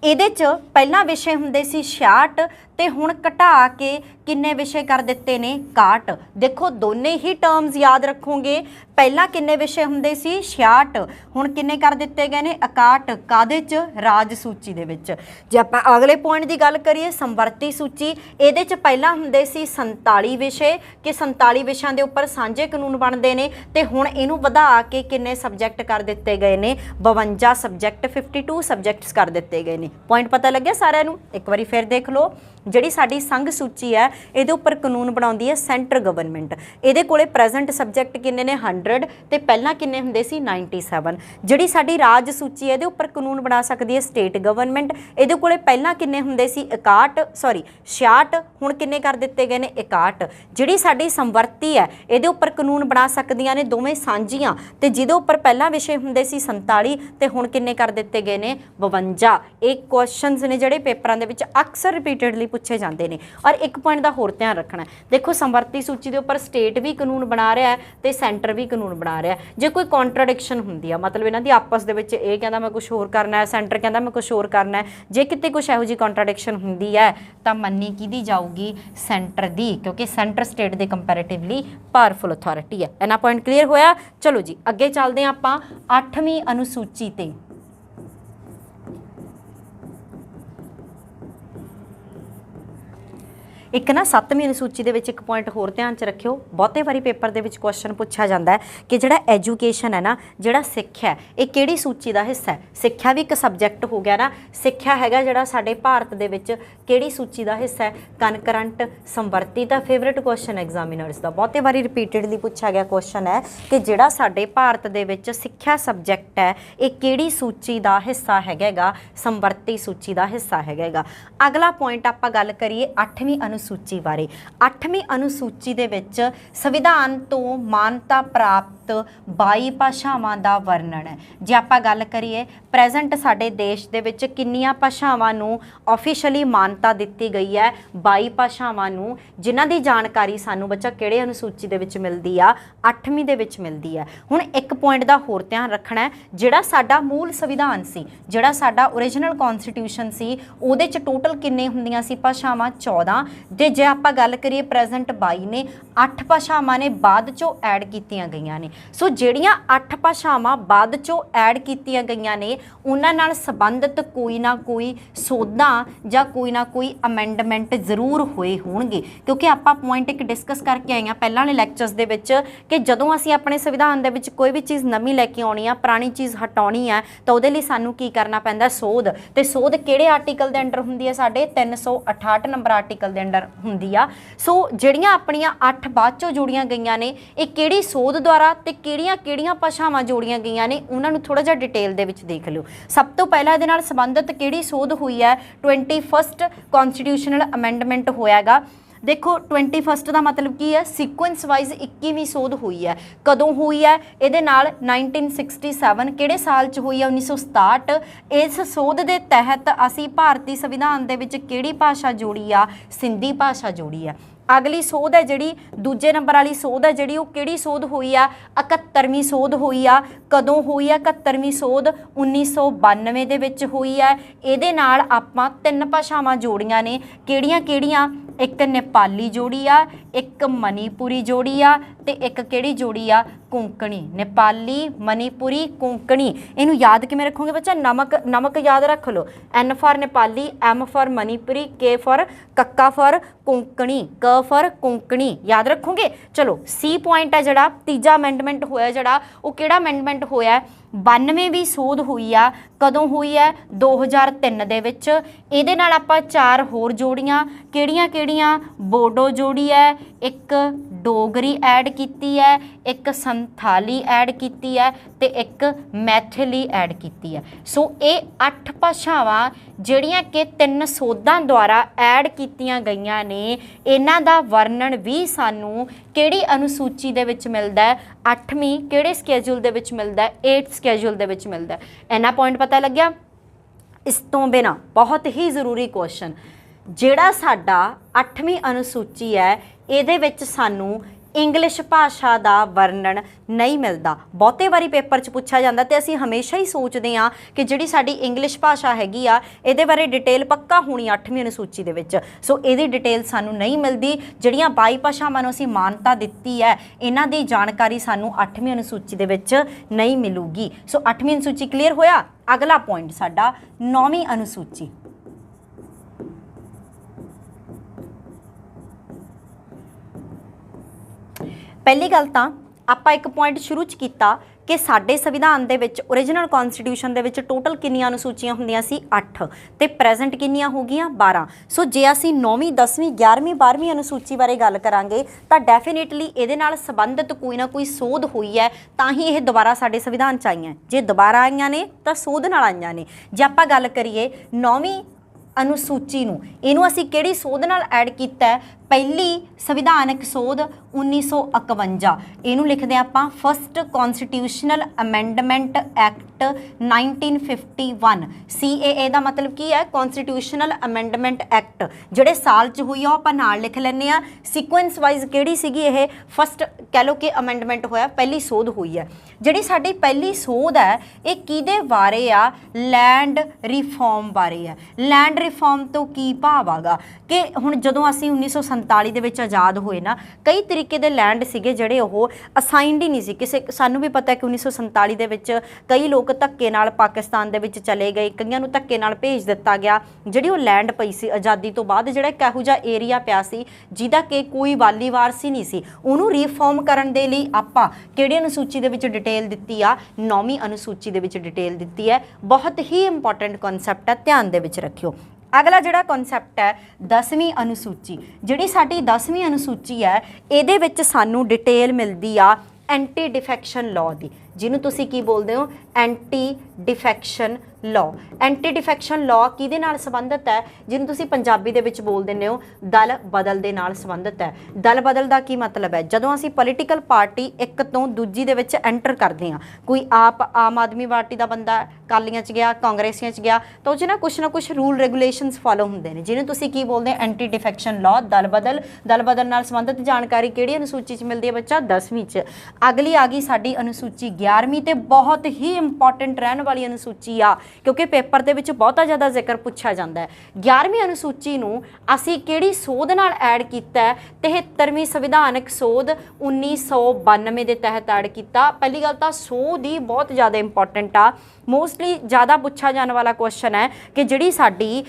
ਇਹਦੇ 'ਚ ਪਹਿਲਾਂ ਵਿਸ਼ੇ ਹੁੰਦੇ ਸੀ 66 ਤੇ ਹੁਣ ਘਟਾ ਕੇ ਕਿੰਨੇ ਵਿਸ਼ੇ ਕਰ ਦਿੱਤੇ ਨੇ, 61। ਦੇਖੋ ਦੋਨੇ ਹੀ ਟਰਮਸ ਯਾਦ ਰੱਖੋਗੇ, ਪਹਿਲਾਂ ਕਿੰਨੇ ਵਿਸ਼ੇ ਹੁੰਦੇ ਸੀ, 66, ਹੁਣ ਕਿੰਨੇ ਕਰ ਦਿੱਤੇ ਗਏ ਨੇ, 61। ਕਾਹਦੇ 'ਚ, ਰਾਜ ਸੂਚੀ ਦੇ ਵਿੱਚ। ਜੇ ਆਪਾਂ ਅਗਲੇ ਪੁਆਇੰਟ ਦੀ ਗੱਲ ਕਰੀਏ ਸਮਵਰਤੀ ਸੂਚੀ, ਇਹਦੇ 'ਚ ਪਹਿਲਾਂ ਹੁੰਦੇ ਸੀ 47 ਵਿਸ਼ੇ ਕਿ 47 ਵਿਸ਼ਿਆਂ ਦੇ ਉੱਪਰ ਸਾਂਝੇ ਕਾਨੂੰਨ ਬਣਦੇ ਨੇ ਤੇ ਹੁਣ ਇਹਨੂੰ ਵਧਾ ਕੇ ਕਿੰਨੇ ਸਬਜੈਕਟ ਕਰ ਦਿੱਤੇ ਗਏ ਨੇ, 52 ਸਬਜੈਕਟ, 52 ਸਬਜੈਕਟਸ ਕਰ ਦਿੱਤੇ ਗਏ ਨੇ। ਪੁਆਇੰਟ ਪਤਾ ਲੱਗਿਆ ਸਾਰਿਆਂ ਨੂੰ? ਇੱਕ ਵਾਰੀ ਫਿਰ ਦੇਖ ਲਓ, ਜਿਹੜੀ ਸਾਡੀ ਸੰਘ ਸੂਚੀ ਹੈ ਇਹਦੇ ਉੱਪਰ ਕਾਨੂੰਨ ਬਣਾਉਂਦੀ ਹੈ ਸੈਂਟਰ ਗਵਰਨਮੈਂਟ। ਇਹਦੇ ਕੋਲੇ ਪ੍ਰੈਜ਼ੈਂਟ ਸਬਜੈਕਟ ਕਿੰਨੇ ਨੇ, 100 ਤੇ ਪਹਿਲਾਂ ਕਿੰਨੇ ਹੁੰਦੇ ਸੀ, 97। ਜਿਹੜੀ ਸਾਡੀ ਰਾਜ ਸੂਚੀ ਹੈ ਇਹਦੇ ਉੱਪਰ ਕਾਨੂੰਨ ਬਣਾ ਸਕਦੀ ਹੈ ਸਟੇਟ ਗਵਰਨਮੈਂਟ। ਇਹਦੇ ਕੋਲੇ ਪਹਿਲਾਂ ਕਿੰਨੇ ਹੁੰਦੇ ਸੀ, 66, ਹੁਣ ਕਿੰਨੇ ਕਰ ਦਿੱਤੇ ਗਏ ਨੇ, 61। ਜਿਹੜੀ ਸਾਡੀ ਸਮਵਰਤੀ ਹੈ ਇਹਦੇ ਉੱਪਰ ਕਾਨੂੰਨ ਬਣਾ ਸਕਦੀਆਂ ਨੇ ਦੋਵੇਂ ਸਾਂਝੀਆਂ ਤੇ ਜਿਹਦੇ ਉੱਪਰ ਪਹਿਲਾਂ ਵਿਸ਼ੇ ਹੁੰਦੇ ਸੀ 47 ਤੇ ਹੁਣ ਕਿੰਨੇ ਕਰ ਦਿੱਤੇ ਗਏ ਨੇ, 52। ਇਹ ਕੁਐਸਚਨਸ ਨੇ ਜਿਹੜੇ ਪੇਪਰਾਂ ਦੇ ਵਿੱਚ ਅਕਸਰ ਰਿਪੀਟਡਲੀ पूछे जाते हैं। और एक पॉइंट का होर ध्यान रखना, देखो संवरती सूची के उपर स्टेट भी कानून बना रहा है तो सेंटर भी कानून बना रहा है। जो कोई कॉन्ट्राडिक्शन होंगी है, मतलब इन्हों की आपस के कहता मैं कुछ होर करना है, सेंटर कहता मैं कुछ होर करना है, जे कितने कुछ यहो जी कॉन्ट्राडिक्शन होंगी है तो मन्नी किहदी जाऊगी, सेंटर दी, क्योंकि सेंटर स्टेट के कंपैरेटिवली पावरफुल अथॉरिटी है। इन्ना पॉइंट क्लीयर होया। चलो जी अगे चलते हैं आपां 8वीं अनुसूची ते। एक ना 7वीं अनुसूची के एक पॉइंट होर ध्यान च रखियो, बहुते बारी पेपर के क्वेश्चन पूछा जाता है कि जिहड़ा एजुकेशन है ना, जिहड़ा सिक्ख्या है, ये किहड़ी सूची का हिस्सा है। सिक्ख्या भी एक सबजैक्ट हो गया ना, सिक्ख्या हैगा जिहड़ा साडे भारत दे विच किहड़ी सूची का हिस्सा है, कनकरंट, संवरती। दा फेवरेट क्वेश्चन एग्जामिनर्स का बहुते बारी रिपीटेडली पूछा गया क्वेश्चन है कि जिहड़ा साडे भारत दे विच सिक्ख्या सबजैक्ट है, ये किहड़ी सूची का हिस्सा हैगा, संवरती सूची का हिस्सा हैगा। अगला पॉइंट आपां गल करिए 8वीं अनुसूची बारे। 8वीं अनुसूची दे विच संविधान तो मानता प्राप्त 22 भाषावां दा वर्णन है। जे आपां गल करिए प्रेजेंट साडे देश दे विच किन्नियां भाषावां नूं ऑफिशियली मानता दित्ती गई है, 22 भाषावां नूं, जिन्हां दी जानकारी सानूं बच्चा किहड़े अनुसूची दे विच मिलदी आ, 8वीं दे विच मिलदी है। हुण एक पॉइंट दा होर ध्यान रखना है, जिहड़ा साडा मूल संविधान सी, जिहड़ा साडा ओरिजिनल कॉन्स्टिट्यूशन सी, उहदे च टोटल किन्ने हुंदियां सी भाषावां 14, ते जे आपां गल करिए प्रेजेंट 22 ने, 8 भाषावां ने बाद चों ऐड कीतियां गईयां ने। सो ਜਿਹੜੀਆਂ 8 ਭਾਸ਼ਾਵਾਂ ਬਾਅਦ ਚੋਂ ਐਡ ਕੀਤੀਆਂ ਗਈਆਂ ਨੇ ਉਹਨਾਂ ਨਾਲ ਸੰਬੰਧਿਤ ਕੋਈ ਨਾ ਕੋਈ ਸੋਧਾਂ ਜਾਂ ਕੋਈ ਨਾ ਕੋਈ ਅਮੈਂਡਮੈਂਟ ਜ਼ਰੂਰ ਹੋਏ ਹੋਣਗੇ, ਕਿਉਂਕਿ ਆਪਾਂ ਪੁਆਇੰਟ ਇੱਕ ਡਿਸਕਸ ਕਰਕੇ ਆਏ ਹਾਂ ਪਹਿਲਾਂ ਵਾਲੇ ਲੈਕਚਰਸ ਦੇ ਵਿੱਚ ਕਿ ਜਦੋਂ ਅਸੀਂ ਆਪਣੇ ਸੰਵਿਧਾਨ ਦੇ ਵਿੱਚ ਕੋਈ ਵੀ ਚੀਜ਼ ਨਵੀਂ ਲੈ ਕੇ ਆਉਣੀ ਆ, ਪੁਰਾਣੀ ਚੀਜ਼ ਹਟਾਉਣੀ ਆ, ਤਾਂ ਉਹਦੇ ਲਈ ਸਾਨੂੰ ਕੀ ਕਰਨਾ ਪੈਂਦਾ, ਸੋਧ। ਤੇ ਸੋਧ ਕਿਹੜੇ ਆਰਟੀਕਲ ਦੇ ਅੰਡਰ ਹੁੰਦੀ ਹੈ, ਸਾਡੇ 368 ਨੰਬਰ ਆਰਟੀਕਲ ਦੇ ਅੰਡਰ ਹੁੰਦੀ ਆ। ਸੋ ਜਿਹੜੀਆਂ ਆਪਣੀਆਂ 8 ਬਾਅਦ ਚੋਂ ਜੋੜੀਆਂ ਗਈਆਂ ਨੇ, ਇਹ ਕਿਹੜੀ ਸੋਧ ਦੁਆਰਾ ਤੇ ਕਿਹੜੀਆਂ ਭਾਸ਼ਾਵਾਂ ਜੋੜੀਆਂ ਗਈਆਂ ਨੇ, ਉਹਨਾਂ ਨੂੰ ਥੋੜਾ ਜਿਹਾ ਡਿਟੇਲ ਦੇ ਵਿੱਚ ਦੇਖ ਲਿਓ। ਸਭ ਤੋਂ ਪਹਿਲਾਂ ਇਹਦੇ ਨਾਲ ਸੰਬੰਧਿਤ ਕਿਹੜੀ ਸੋਧ ਹੋਈ ਹੈ, 21st ਕਨਸਟੀਟਿਊਸ਼ਨਲ ਅਮੈਂਡਮੈਂਟ ਹੋਇਆਗਾ। देखो 21st का मतलब की है, सीक्वेंस वाइज 21वीं सोध हुई है। कदों हुई है, ये 1967 किहड़े साल च हुई है, 1967। इस सोध के तहत असी भारतीय संविधान दे विच किहड़ी भाषा जोड़ी आ, सिंधी भाषा जोड़ी है। अगली सोध है जिहड़ी दूजे नंबर वाली सोध है जिहड़ी, वो किहड़ी सोध हुई आ, 71वीं सोध हुई आ। कदों हुई है 71वीं सोध, 1992 दे विच हुई है। इहदे नाल आपां 3 भाषावां जोड़ियां ने, किहड़ियां-किहड़ियां, एक नेपाली जोड़ी आ, एक मणिपुरी जोड़ी आ, ते एक किहड़ी जोड़ी आ, कोंकणी। नेपाली, मणिपुरी, कोंकणी। इनू याद किवें रखोगे बच्चा, नमक याद रख लो, N for Nepali, M for Manipuri, K for कक्का फॉर कोंकणी, क फॉर कोंकणी, याद रखोगे। चलो सी पॉइंट है जिहड़ा तीजा अमेंडमेंट होया, जिहड़ा वो किहड़ा अमेंडमेंट होया, 92वीं सोध हुई आ। कदों हुई है, 2003 दे विच। इहदे नाल आपां 4 होर जोड़ियां, किहड़ियां-किहड़ियां, बोडो जोड़ी है, एक डोगरी ऐड कीती है, एक संथाली ऐड कीती है, ते एक मैथिली ऐड कीती है। सो ये 8 भाषावां जिहड़ियां कि 3 सोधां द्वारा ऐड कीतियां गईयां ने, इन्हां दा वर्णन भी सानूं किहड़ी अनुसूची दे विच मिलदा है, 8वीं किहड़े स्कैड्यूल दे विच मिलदा है, 8th स्कैड्यूल दे विच मिलदा है। इन्ना पॉइंट पता लग्या। इस तो बिना बहुत ही ज़रूरी क्वेश्चन, जिहड़ा साडा 8वीं अनुसूची है, इहदे विच सानूं इंग्लिश भाषा का वर्णन नहीं मिलता। बहुते बारी पेपर च पूछा जाता, तो असीं हमेशा ही सोचते हैं कि जिहड़ी साडी इंग्लिश भाषा हैगी आ, इहदे बारे डिटेल पक्का होनी 8वीं अनुसूची दे विच। सो इहदी डिटेल सानूं नहीं मिलती। जिहड़ियां 22 भाषावां नूं असीं मानता दित्ती है, इन्हां दी जानकारी सानूं 8वीं अनुसूची दे विच नहीं मिलूगी। सो 8वीं अनुसूची क्लीयर होया। अगला पॉइंट साडा 9वीं अनुसूची। पहली गल तां आपां एक पॉइंट शुरू च कीता कि साडे संविधान दे विच ओरिजिनल कॉन्स्टिट्यूशन दे विच टोटल किन्नियां अनुसूचियां हुंदियां सी, 8, ते प्रेजेंट किन्नियां हो गईयां, 12। सो जे असीं 9वीं 10वीं 11वीं 12वीं अनुसूची बारे गल करांगे तां डेफिनेटली इहदे नाल संबंधित कोई ना कोई सोध हुई है, तां ही इह दोबारा साडे संविधान च आईयां। जे दोबारा आईयां ने तां सोध नाल आईयां ने। जे आपां गल करिए 9वीं अनुसूची नूं, इहनूं असीं किहड़ी सोध नाल ऐड कीता है, ਪਹਿਲੀ ਸੰਵਿਧਾਨਕ ਸੋਧ 1951, ਇਹਨੂੰ ਲਿਖਦੇ ਆਪਾਂ first constitutional amendment act 1951। CAA ਦਾ ਮਤਲਬ ਕੀ ਹੈ? Constitutional amendment act. ਜਿਹੜੇ ਸਾਲ 'ਚ ਹੋਈ ਆ ਉਹ ਆਪਾਂ ਨਾਲ ਲਿਖ ਲੈਂਦੇ ਆ। ਸੀਕੁਐਂਸ ਵਾਈਜ਼ ਕਿਹੜੀ ਸੀਗੀ ਇਹ? ਫਸਟ ਕਹਿ ਲਓ ਕਿ ਅਮੈਂਡਮੈਂਟ ਹੋਇਆ, ਪਹਿਲੀ ਸੋਧ ਹੋਈ ਹੈ। ਜਿਹੜੀ ਸਾਡੀ ਪਹਿਲੀ ਸੋਧ ਹੈ ਇਹ ਕਿਹਦੇ ਬਾਰੇ ਆ? ਲੈਂਡ ਰਿਫਾਰਮ ਬਾਰੇ ਆ। ਲੈਂਡ ਰਿਫਾਰਮ ਤੋਂ ਕੀ ਭਾਵ ਆਗਾ ਕਿ ਹੁਣ ਜਦੋਂ ਅਸੀਂ 1947 ਦੇ ਵਿੱਚ ਆਜ਼ਾਦ ਹੋਏ ਨਾ, ਕਈ ਤਰੀਕੇ ਦੇ ਲੈਂਡ ਸੀਗੇ ਜਿਹੜੇ ਉਹ ਅਸਾਈਨਡ ਹੀ ਨਹੀਂ ਸੀ ਕਿਸੇ। ਸਾਨੂੰ ਵੀ ਪਤਾ ਕਿ 1947 ਦੇ ਵਿੱਚ ਕਈ ਲੋਕ ਧੱਕੇ ਨਾਲ ਪਾਕਿਸਤਾਨ ਦੇ ਵਿੱਚ ਚਲੇ ਗਏ, ਕਈਆਂ ਨੂੰ ਧੱਕੇ ਨਾਲ ਭੇਜ ਦਿੱਤਾ ਗਿਆ। ਜਿਹੜੀ ਉਹ ਲੈਂਡ ਪਈ ਸੀ ਆਜ਼ਾਦੀ ਤੋਂ ਬਾਅਦ, ਜਿਹੜਾ ਇੱਕ ਇਹੋ ਜਿਹਾ ਏਰੀਆ ਪਿਆ ਸੀ ਜਿਹਦਾ ਕਿ ਕੋਈ ਵਾਲੀ ਵਾਰਸ ਹੀ ਨਹੀਂ ਸੀ, ਉਹਨੂੰ ਰੀਫਾਰਮ ਕਰਨ ਦੇ ਲਈ ਆਪਾਂ ਕਿਹੜੀ ਅਨੁਸੂਚੀ ਦੇ ਵਿੱਚ ਡਿਟੇਲ ਦਿੱਤੀ ਆ? 9ਵੀਂ ਅਨੁਸੂਚੀ ਦੇ ਵਿੱਚ ਡਿਟੇਲ ਦਿੱਤੀ ਹੈ। ਬਹੁਤ ਹੀ ਇੰਪੋਰਟੈਂਟ ਕਨਸੈਪਟ ਹੈ, ਧਿਆਨ ਦੇ ਵਿੱਚ ਰੱਖਿਓ। ਅਗਲਾ ਜਿਹੜਾ ਕਨਸੈਪਟ ਹੈ 10ਵੀਂ ਅਨੁਸੂਚੀ। ਜਿਹੜੀ ਸਾਡੀ 10ਵੀਂ ਅਨੁਸੂਚੀ ਹੈ ਇਹਦੇ ਵਿੱਚ ਸਾਨੂੰ ਡਿਟੇਲ ਮਿਲਦੀ ਆ ਐਂਟੀ ਡਿਫੈਕਸ਼ਨ ਲਾਅ ਦੀ, ਜਿਹਨੂੰ ਤੁਸੀਂ ਕੀ ਬੋਲਦੇ ਹੋ? Anti defection law. Anti defection law ਕਿਹਦੇ ਨਾਲ ਸੰਬੰਧਿਤ ਹੈ? ਜਿਹਨੂੰ ਤੁਸੀਂ ਪੰਜਾਬੀ ਦੇ ਵਿੱਚ ਬੋਲ ਦਿੰਦੇ ਹੋ ਦਲ ਬਦਲ ਦੇ ਨਾਲ ਸੰਬੰਧਿਤ ਹੈ। ਦਲ ਬਦਲ ਦਾ ਕੀ ਮਤਲਬ ਹੈ? ਜਦੋਂ ਅਸੀਂ ਪੋਲੀਟੀਕਲ ਪਾਰਟੀ ਇੱਕ ਤੋਂ ਦੂਜੀ ਦੇ ਵਿੱਚ ਐਂਟਰ ਕਰਦੇ ਹਾਂ, ਕੋਈ ਆਮ ਆਦਮੀ ਪਾਰਟੀ ਦਾ ਬੰਦਾ ਅਕਾਲੀਆਂ 'ਚ ਗਿਆ, ਕਾਂਗਰਸੀਆਂ 'ਚ ਗਿਆ, ਤਾਂ ਉਹ 'ਚ ਨਾ ਕੁਛ ਰੂਲ ਰੈਗੂਲੇਸ਼ਨਸ ਫੋਲੋ ਹੁੰਦੇ ਨੇ, ਜਿਹਨੂੰ ਤੁਸੀਂ ਕੀ ਬੋਲਦੇ? Anti defection law. ਦਲ ਬਦਲ ਨਾਲ ਸੰਬੰਧਿਤ ਜਾਣਕਾਰੀ ਕਿਹੜੀ ਅਨੁਸੂਚੀ 'ਚ ਮਿਲਦੀ ਹੈ ਬੱਚਾ? 10ਵੀਂ 'ਚ। ਅਗਲੀ ਆ ਗਈ ਸਾਡੀ ਅਨੁਸੂਚੀ 11ਵੀਂ ਤੇ ਬਹੁਤ ਹੀ ਇੰਪੋਰਟੈਂਟ ਰਹਿਣ ਵਾਲੀ ਅਨੁਸੂਚੀ ਆ, ਕਿਉਂਕਿ ਪੇਪਰ ਦੇ ਵਿੱਚ ਬਹੁਤਾ ਜ਼ਿਆਦਾ ਜ਼ਿਕਰ ਪੁੱਛਿਆ ਜਾਂਦਾ ਹੈ। 11ਵੀਂ ਅਨੁਸੂਚੀ ਨੂੰ ਅਸੀਂ ਕਿਹੜੀ ਸੋਧ ਨਾਲ ਐਡ ਕੀਤਾ ਹੈ? 73ਵੀਂ ਸੰਵਿਧਾਨਕ ਸੋਧ 1992 ਦੇ ਤਹਿਤ ਐਡ ਕੀਤਾ। ਪਹਿਲੀ ਗੱਲ ਤਾਂ ਸੋਧ ਹੀ ਬਹੁਤ ਜ਼ਿਆਦਾ ਇੰਪੋਰਟੈਂਟ ਆ, ਮੋਸਟਲੀ ਜ਼ਿਆਦਾ ਪੁੱਛਿਆ ਜਾਣ ਵਾਲਾ ਕੁਐਸਚਨ ਹੈ ਕਿ ਜਿਹੜੀ ਸਾਡੀ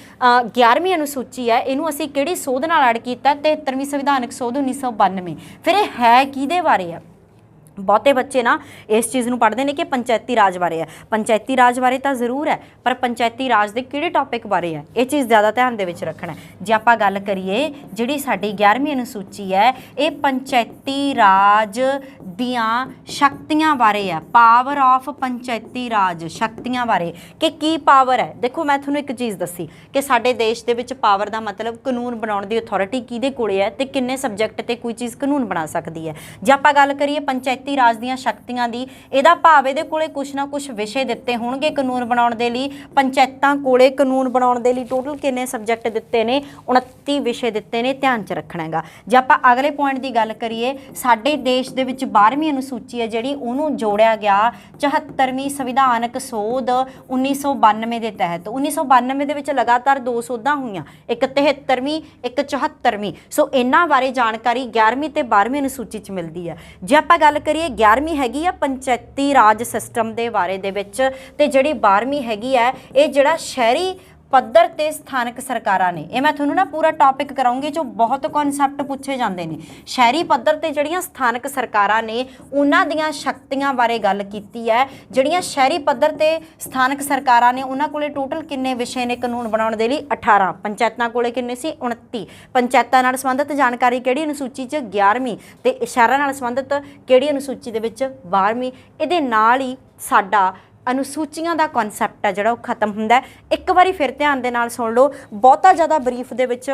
11ਵੀਂ ਅਨੁਸੂਚੀ ਹੈ ਇਹਨੂੰ ਅਸੀਂ ਕਿਹੜੀ ਸੋਧ ਨਾਲ ਐਡ ਕੀਤਾ? 73ਵੀਂ ਸੰਵਿਧਾਨਕ ਸੋਧ 1992। ਫਿਰ ਇਹ ਹੈ ਕਿਹਦੇ ਬਾਰੇ ਆ? ਬਹੁਤੇ ਬੱਚੇ ਨਾ ਇਸ ਚੀਜ਼ ਨੂੰ ਪੜ੍ਹਦੇ ਨੇ ਕਿ ਪੰਚਾਇਤੀ ਰਾਜ ਬਾਰੇ ਹੈ। ਪੰਚਾਇਤੀ ਰਾਜ ਬਾਰੇ ਤਾਂ ਜ਼ਰੂਰ ਹੈ, ਪਰ ਪੰਚਾਇਤੀ ਰਾਜ ਦੇ ਕਿਹੜੇ ਟੌਪਿਕ ਬਾਰੇ ਹੈ? ਇਹ ਚੀਜ਼ ਜ਼ਿਆਦਾ ਧਿਆਨ ਦੇ ਵਿੱਚ ਰੱਖਣਾ। ਜੇ ਆਪਾਂ ਗੱਲ ਕਰੀਏ ਜਿਹੜੀ ਸਾਡੀ 11ਵੀਂ ਅਨੁਸੂਚੀ ਹੈ ਇਹ ਪੰਚਾਇਤੀ ਰਾਜ ਦੀਆਂ ਸ਼ਕਤੀਆਂ ਬਾਰੇ ਹੈ। ਪਾਵਰ ਆਫ ਪੰਚਾਇਤੀ ਰਾਜ, ਸ਼ਕਤੀਆਂ ਬਾਰੇ ਕਿ ਕੀ ਪਾਵਰ ਹੈ। ਦੇਖੋ ਮੈਂ ਤੁਹਾਨੂੰ ਇੱਕ ਚੀਜ਼ ਦੱਸੀ ਕਿ ਸਾਡੇ ਦੇਸ਼ ਦੇ ਵਿੱਚ ਪਾਵਰ ਦਾ ਮਤਲਬ ਕਾਨੂੰਨ ਬਣਾਉਣ ਦੀ ਅਥਾਰਟੀ ਕਿਹਦੇ ਕੋਲੇ ਹੈ ਤੇ ਕਿੰਨੇ ਸਬਜੈਕਟ ਤੇ ਕੋਈ ਚੀਜ਼ ਕਾਨੂੰਨ ਬਣਾ ਸਕਦੀ ਹੈ। ਜੇ ਆਪਾਂ ਗੱਲ ਕਰੀਏ ਪੰਚਾਇਤੀ ਰਾਜ ਦੀਆਂ ਸ਼ਕਤੀਆਂ ਦੀ, ਇਹਦਾ ਭਾਵ ਇਹਦੇ ਕੋਲੇ ਕੁਛ ਨਾ ਕੁਛ ਵਿਸ਼ੇ ਦਿੱਤੇ ਹੋਣਗੇ ਕਾਨੂੰਨ ਬਣਾਉਣ ਦੇ ਲਈ। ਪੰਚਾਇਤਾਂ ਕੋਲੇ ਕਾਨੂੰਨ ਬਣਾਉਣ ਦੇ ਲਈ ਟੋਟਲ ਕਿੰਨੇ ਸਬਜੈਕਟ ਦਿੱਤੇ ਨੇ? 29 ਵਿਸ਼ੇ ਦਿੱਤੇ ਨੇ, ਧਿਆਨ 'ਚ ਰੱਖਣਾ ਹੈਗਾ। ਜੇ ਆਪਾਂ ਅਗਲੇ ਪੁਆਇੰਟ ਦੀ ਗੱਲ ਕਰੀਏ, ਸਾਡੇ ਦੇਸ਼ ਦੇ ਵਿੱਚ 12ਵੀਂ ਅਨੁਸੂਚੀ ਹੈ ਜਿਹੜੀ ਉਹਨੂੰ ਜੋੜਿਆ ਗਿਆ 74ਵੀਂ ਸੰਵਿਧਾਨਕ ਸੋਧ 1992 ਦੇ ਤਹਿਤ। 1992 ਦੇ ਵਿੱਚ ਲਗਾਤਾਰ 2 ਸੋਧਾਂ ਹੋਈਆਂ, ਇੱਕ 73ਵੀਂ ਇੱਕ 74ਵੀਂ। ਸੋ ਇਹਨਾਂ ਬਾਰੇ ਜਾਣਕਾਰੀ 11ਵੀਂ ਤੇ 12ਵੀਂ ਅਨੁਸੂਚੀ 'ਚ ਮਿਲਦੀ ਹੈ। ਜੇ ਆਪਾਂ ਗੱਲ ਕਰੀਏ 11ਵੀਂ ਹੈਗੀ ਆ ਪੰਚਾਇਤੀ ਰਾਜ ਸਿਸਟਮ ਦੇ ਬਾਰੇ ਦੇ ਵਿੱਚ, ਤੇ ਜਿਹੜੀ 12ਵੀਂ ਹੈਗੀ ਹੈ ਇਹ ਜਿਹੜਾ ਸ਼ਹਿਰੀ ਪੱਧਰ ਤੇ ਸਥਾਨਕ ਸਰਕਾਰਾਂ ਨੇ। ਇਹ ਮੈਂ ਤੁਹਾਨੂੰ ਨਾ ਪੂਰਾ ਟੌਪਿਕ ਕਰਾਉਂਗੀ ਜੋ ਬਹੁਤ ਕਨਸੈਪਟ ਪੁੱਛੇ ਜਾਂਦੇ ਨੇ। ਸ਼ਹਿਰੀ ਪੱਧਰ ਤੇ ਜਿਹੜੀਆਂ ਸਥਾਨਕ ਸਰਕਾਰਾਂ ਨੇ ਉਹਨਾਂ ਦੀਆਂ ਸ਼ਕਤੀਆਂ ਬਾਰੇ ਗੱਲ ਕੀਤੀ ਹੈ। ਜਿਹੜੀਆਂ ਸ਼ਹਿਰੀ ਪੱਧਰ ਤੇ ਸਥਾਨਕ ਸਰਕਾਰਾਂ ਨੇ ਉਹਨਾਂ ਕੋਲੇ ਟੋਟਲ ਕਿੰਨੇ ਵਿਸ਼ੇ ਨੇ ਕਾਨੂੰਨ ਬਣਾਉਣ ਦੇ ਲਈ? 18। ਪੰਚਾਇਤਾਂ ਕੋਲੇ ਕਿੰਨੇ ਸੀ? 29। ਪੰਚਾਇਤਾਂ ਨਾਲ ਸੰਬੰਧਿਤ ਜਾਣਕਾਰੀ ਕਿਹੜੀ ਅਨੁਸੂਚੀ 'ਚ? 11ਵੀਂ। ਤੇ ਸ਼ਹਿਰਾਂ ਨਾਲ ਸੰਬੰਧਿਤ ਕਿਹੜੀ ਅਨੁਸੂਚੀ ਦੇ ਵਿੱਚ? 12ਵੀਂ। ਇਹਦੇ ਨਾਲ ਹੀ ਸਾਡਾ ਅਨੁਸੂਚੀਆਂ ਦਾ ਕਨਸੈਪਟ ਹੈ ਜਿਹੜਾ ਉਹ ਖਤਮ ਹੁੰਦਾ ਹੈ। ਇੱਕ ਵਾਰੀ ਫਿਰ ਧਿਆਨ ਦੇ ਨਾਲ ਸੁਣ ਲਓ, ਬਹੁਤਾ ਜ਼ਿਆਦਾ ਬਰੀਫ ਦੇ ਵਿੱਚ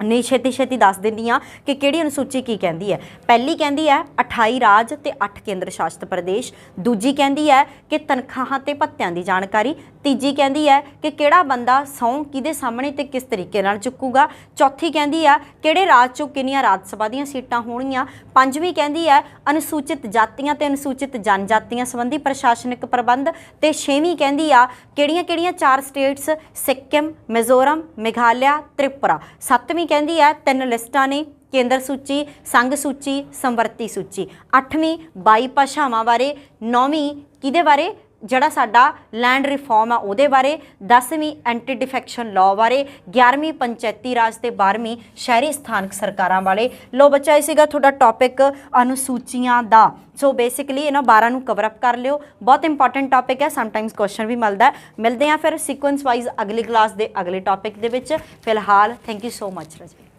ਨਹੀਂ, ਛੇਤੀ ਦੱਸ ਦਿੰਦੀ ਹਾਂ ਕਿ ਕਿਹੜੀ ਅਨੁਸੂਚੀ ਕੀ ਕਹਿੰਦੀ ਹੈ। ਪਹਿਲੀ ਕਹਿੰਦੀ ਹੈ 28 ਰਾਜ ਤੇ 8 ਕੇਂਦਰ ਸ਼ਾਸਿਤ ਪ੍ਰਦੇਸ਼। ਦੂਜੀ ਕਹਿੰਦੀ ਹੈ ਕਿ ਤਨਖਾਹਾਂ ਤੇ ਭੱਤਿਆਂ ਦੀ ਜਾਣਕਾਰੀ। ਤੀਜੀ ਕਹਿੰਦੀ ਹੈ ਕਿ ਕਿਹੜਾ ਬੰਦਾ ਸਹੁੰ ਕਿਹਦੇ ਸਾਹਮਣੇ ਤੇ ਕਿਸ ਤਰੀਕੇ ਨਾਲ ਚੁੱਕੂਗਾ। ਚੌਥੀ ਕਹਿੰਦੀ ਆ ਕਿਹੜੇ ਰਾਜ 'ਚੋਂ ਕਿੰਨੀਆਂ ਰਾਜ ਸਭਾ ਦੀਆਂ ਸੀਟਾਂ ਹੋਣਗੀਆਂ। ਪੰਜਵੀਂ ਕਹਿੰਦੀ ਹੈ ਅਨੁਸੂਚਿਤ ਜਾਤੀਆਂ ਤੇ ਅਨੁਸੂਚਿਤ ਜਨਜਾਤੀਆਂ ਸੰਬੰਧੀ ਪ੍ਰਸ਼ਾਸਨਿਕ ਪ੍ਰਬੰਧ। ਤੇ ਛੇਵੀਂ ਕਹਿੰਦੀ ਆ ਕਿਹੜੀਆਂ 4 ਸਟੇਟਸ? ਸਿੱਕਿਮ, ਮਿਜ਼ੋਰਮ, ਮੇਘਾਲਿਆ, ਤ੍ਰਿਪੁਰਾ। ਸੱਤਵੀਂ ਕਹਿੰਦੀ ਹੈ 3 ਲਿਸਟਾਂ ਨੇ, ਕੇਂਦਰ ਸੂਚੀ, ਸੰਘ ਸੂਚੀ, ਸੰਵਰਤੀ ਸੂਚੀ। 8ਵੀਂ 22 ਭਾਸ਼ਾਵਾਂ ਬਾਰੇ। 9ਵੀਂ ਕਿਹਦੇ ਬਾਰੇ? ਜਿਹੜਾ ਸਾਡਾ ਲੈਂਡ ਰਿਫਾਰਮ ਆ ਉਹਦੇ ਬਾਰੇ। 10ਵੀਂ ਐਂਟੀ ਡਿਫੈਕਸ਼ਨ ਲਾਅ ਬਾਰੇ। 11ਵੀਂ ਪੰਚਾਇਤੀ ਰਾਜ ਤੇ 12ਵੀਂ ਸ਼ਹਿਰੀ ਸਥਾਨਕ ਸਰਕਾਰਾਂ ਵਾਲੇ। ਲੋ ਬੱਚਾ ਇਹ ਸੀਗਾ ਤੁਹਾਡਾ ਟੌਪਿਕ ਅਨੁਸੂਚੀਆਂ ਦਾ। ਸੋ ਬੇਸਿਕਲੀ ਇਹਨਾਂ 12 ਨੂੰ ਕਵਰ ਅਪ ਕਰ ਲਿਓ, ਬਹੁਤ ਇੰਪੋਰਟੈਂਟ ਟੌਪਿਕ ਹੈ, ਸਮਟਾਈਮਸ ਕੁਐਸਚਨ ਵੀ ਮਿਲਦਾ। ਮਿਲਦੇ ਆ ਫਿਰ ਸੀਕੁਐਂਸ ਵਾਈਜ਼ ਅਗਲੀ ਕਲਾਸ ਦੇ ਅਗਲੇ ਟੌਪਿਕ ਦੇ ਵਿੱਚ। ਫਿਲਹਾਲ ਥੈਂਕ ਯੂ ਸੋ ਮਚ ਰਾਜੇ।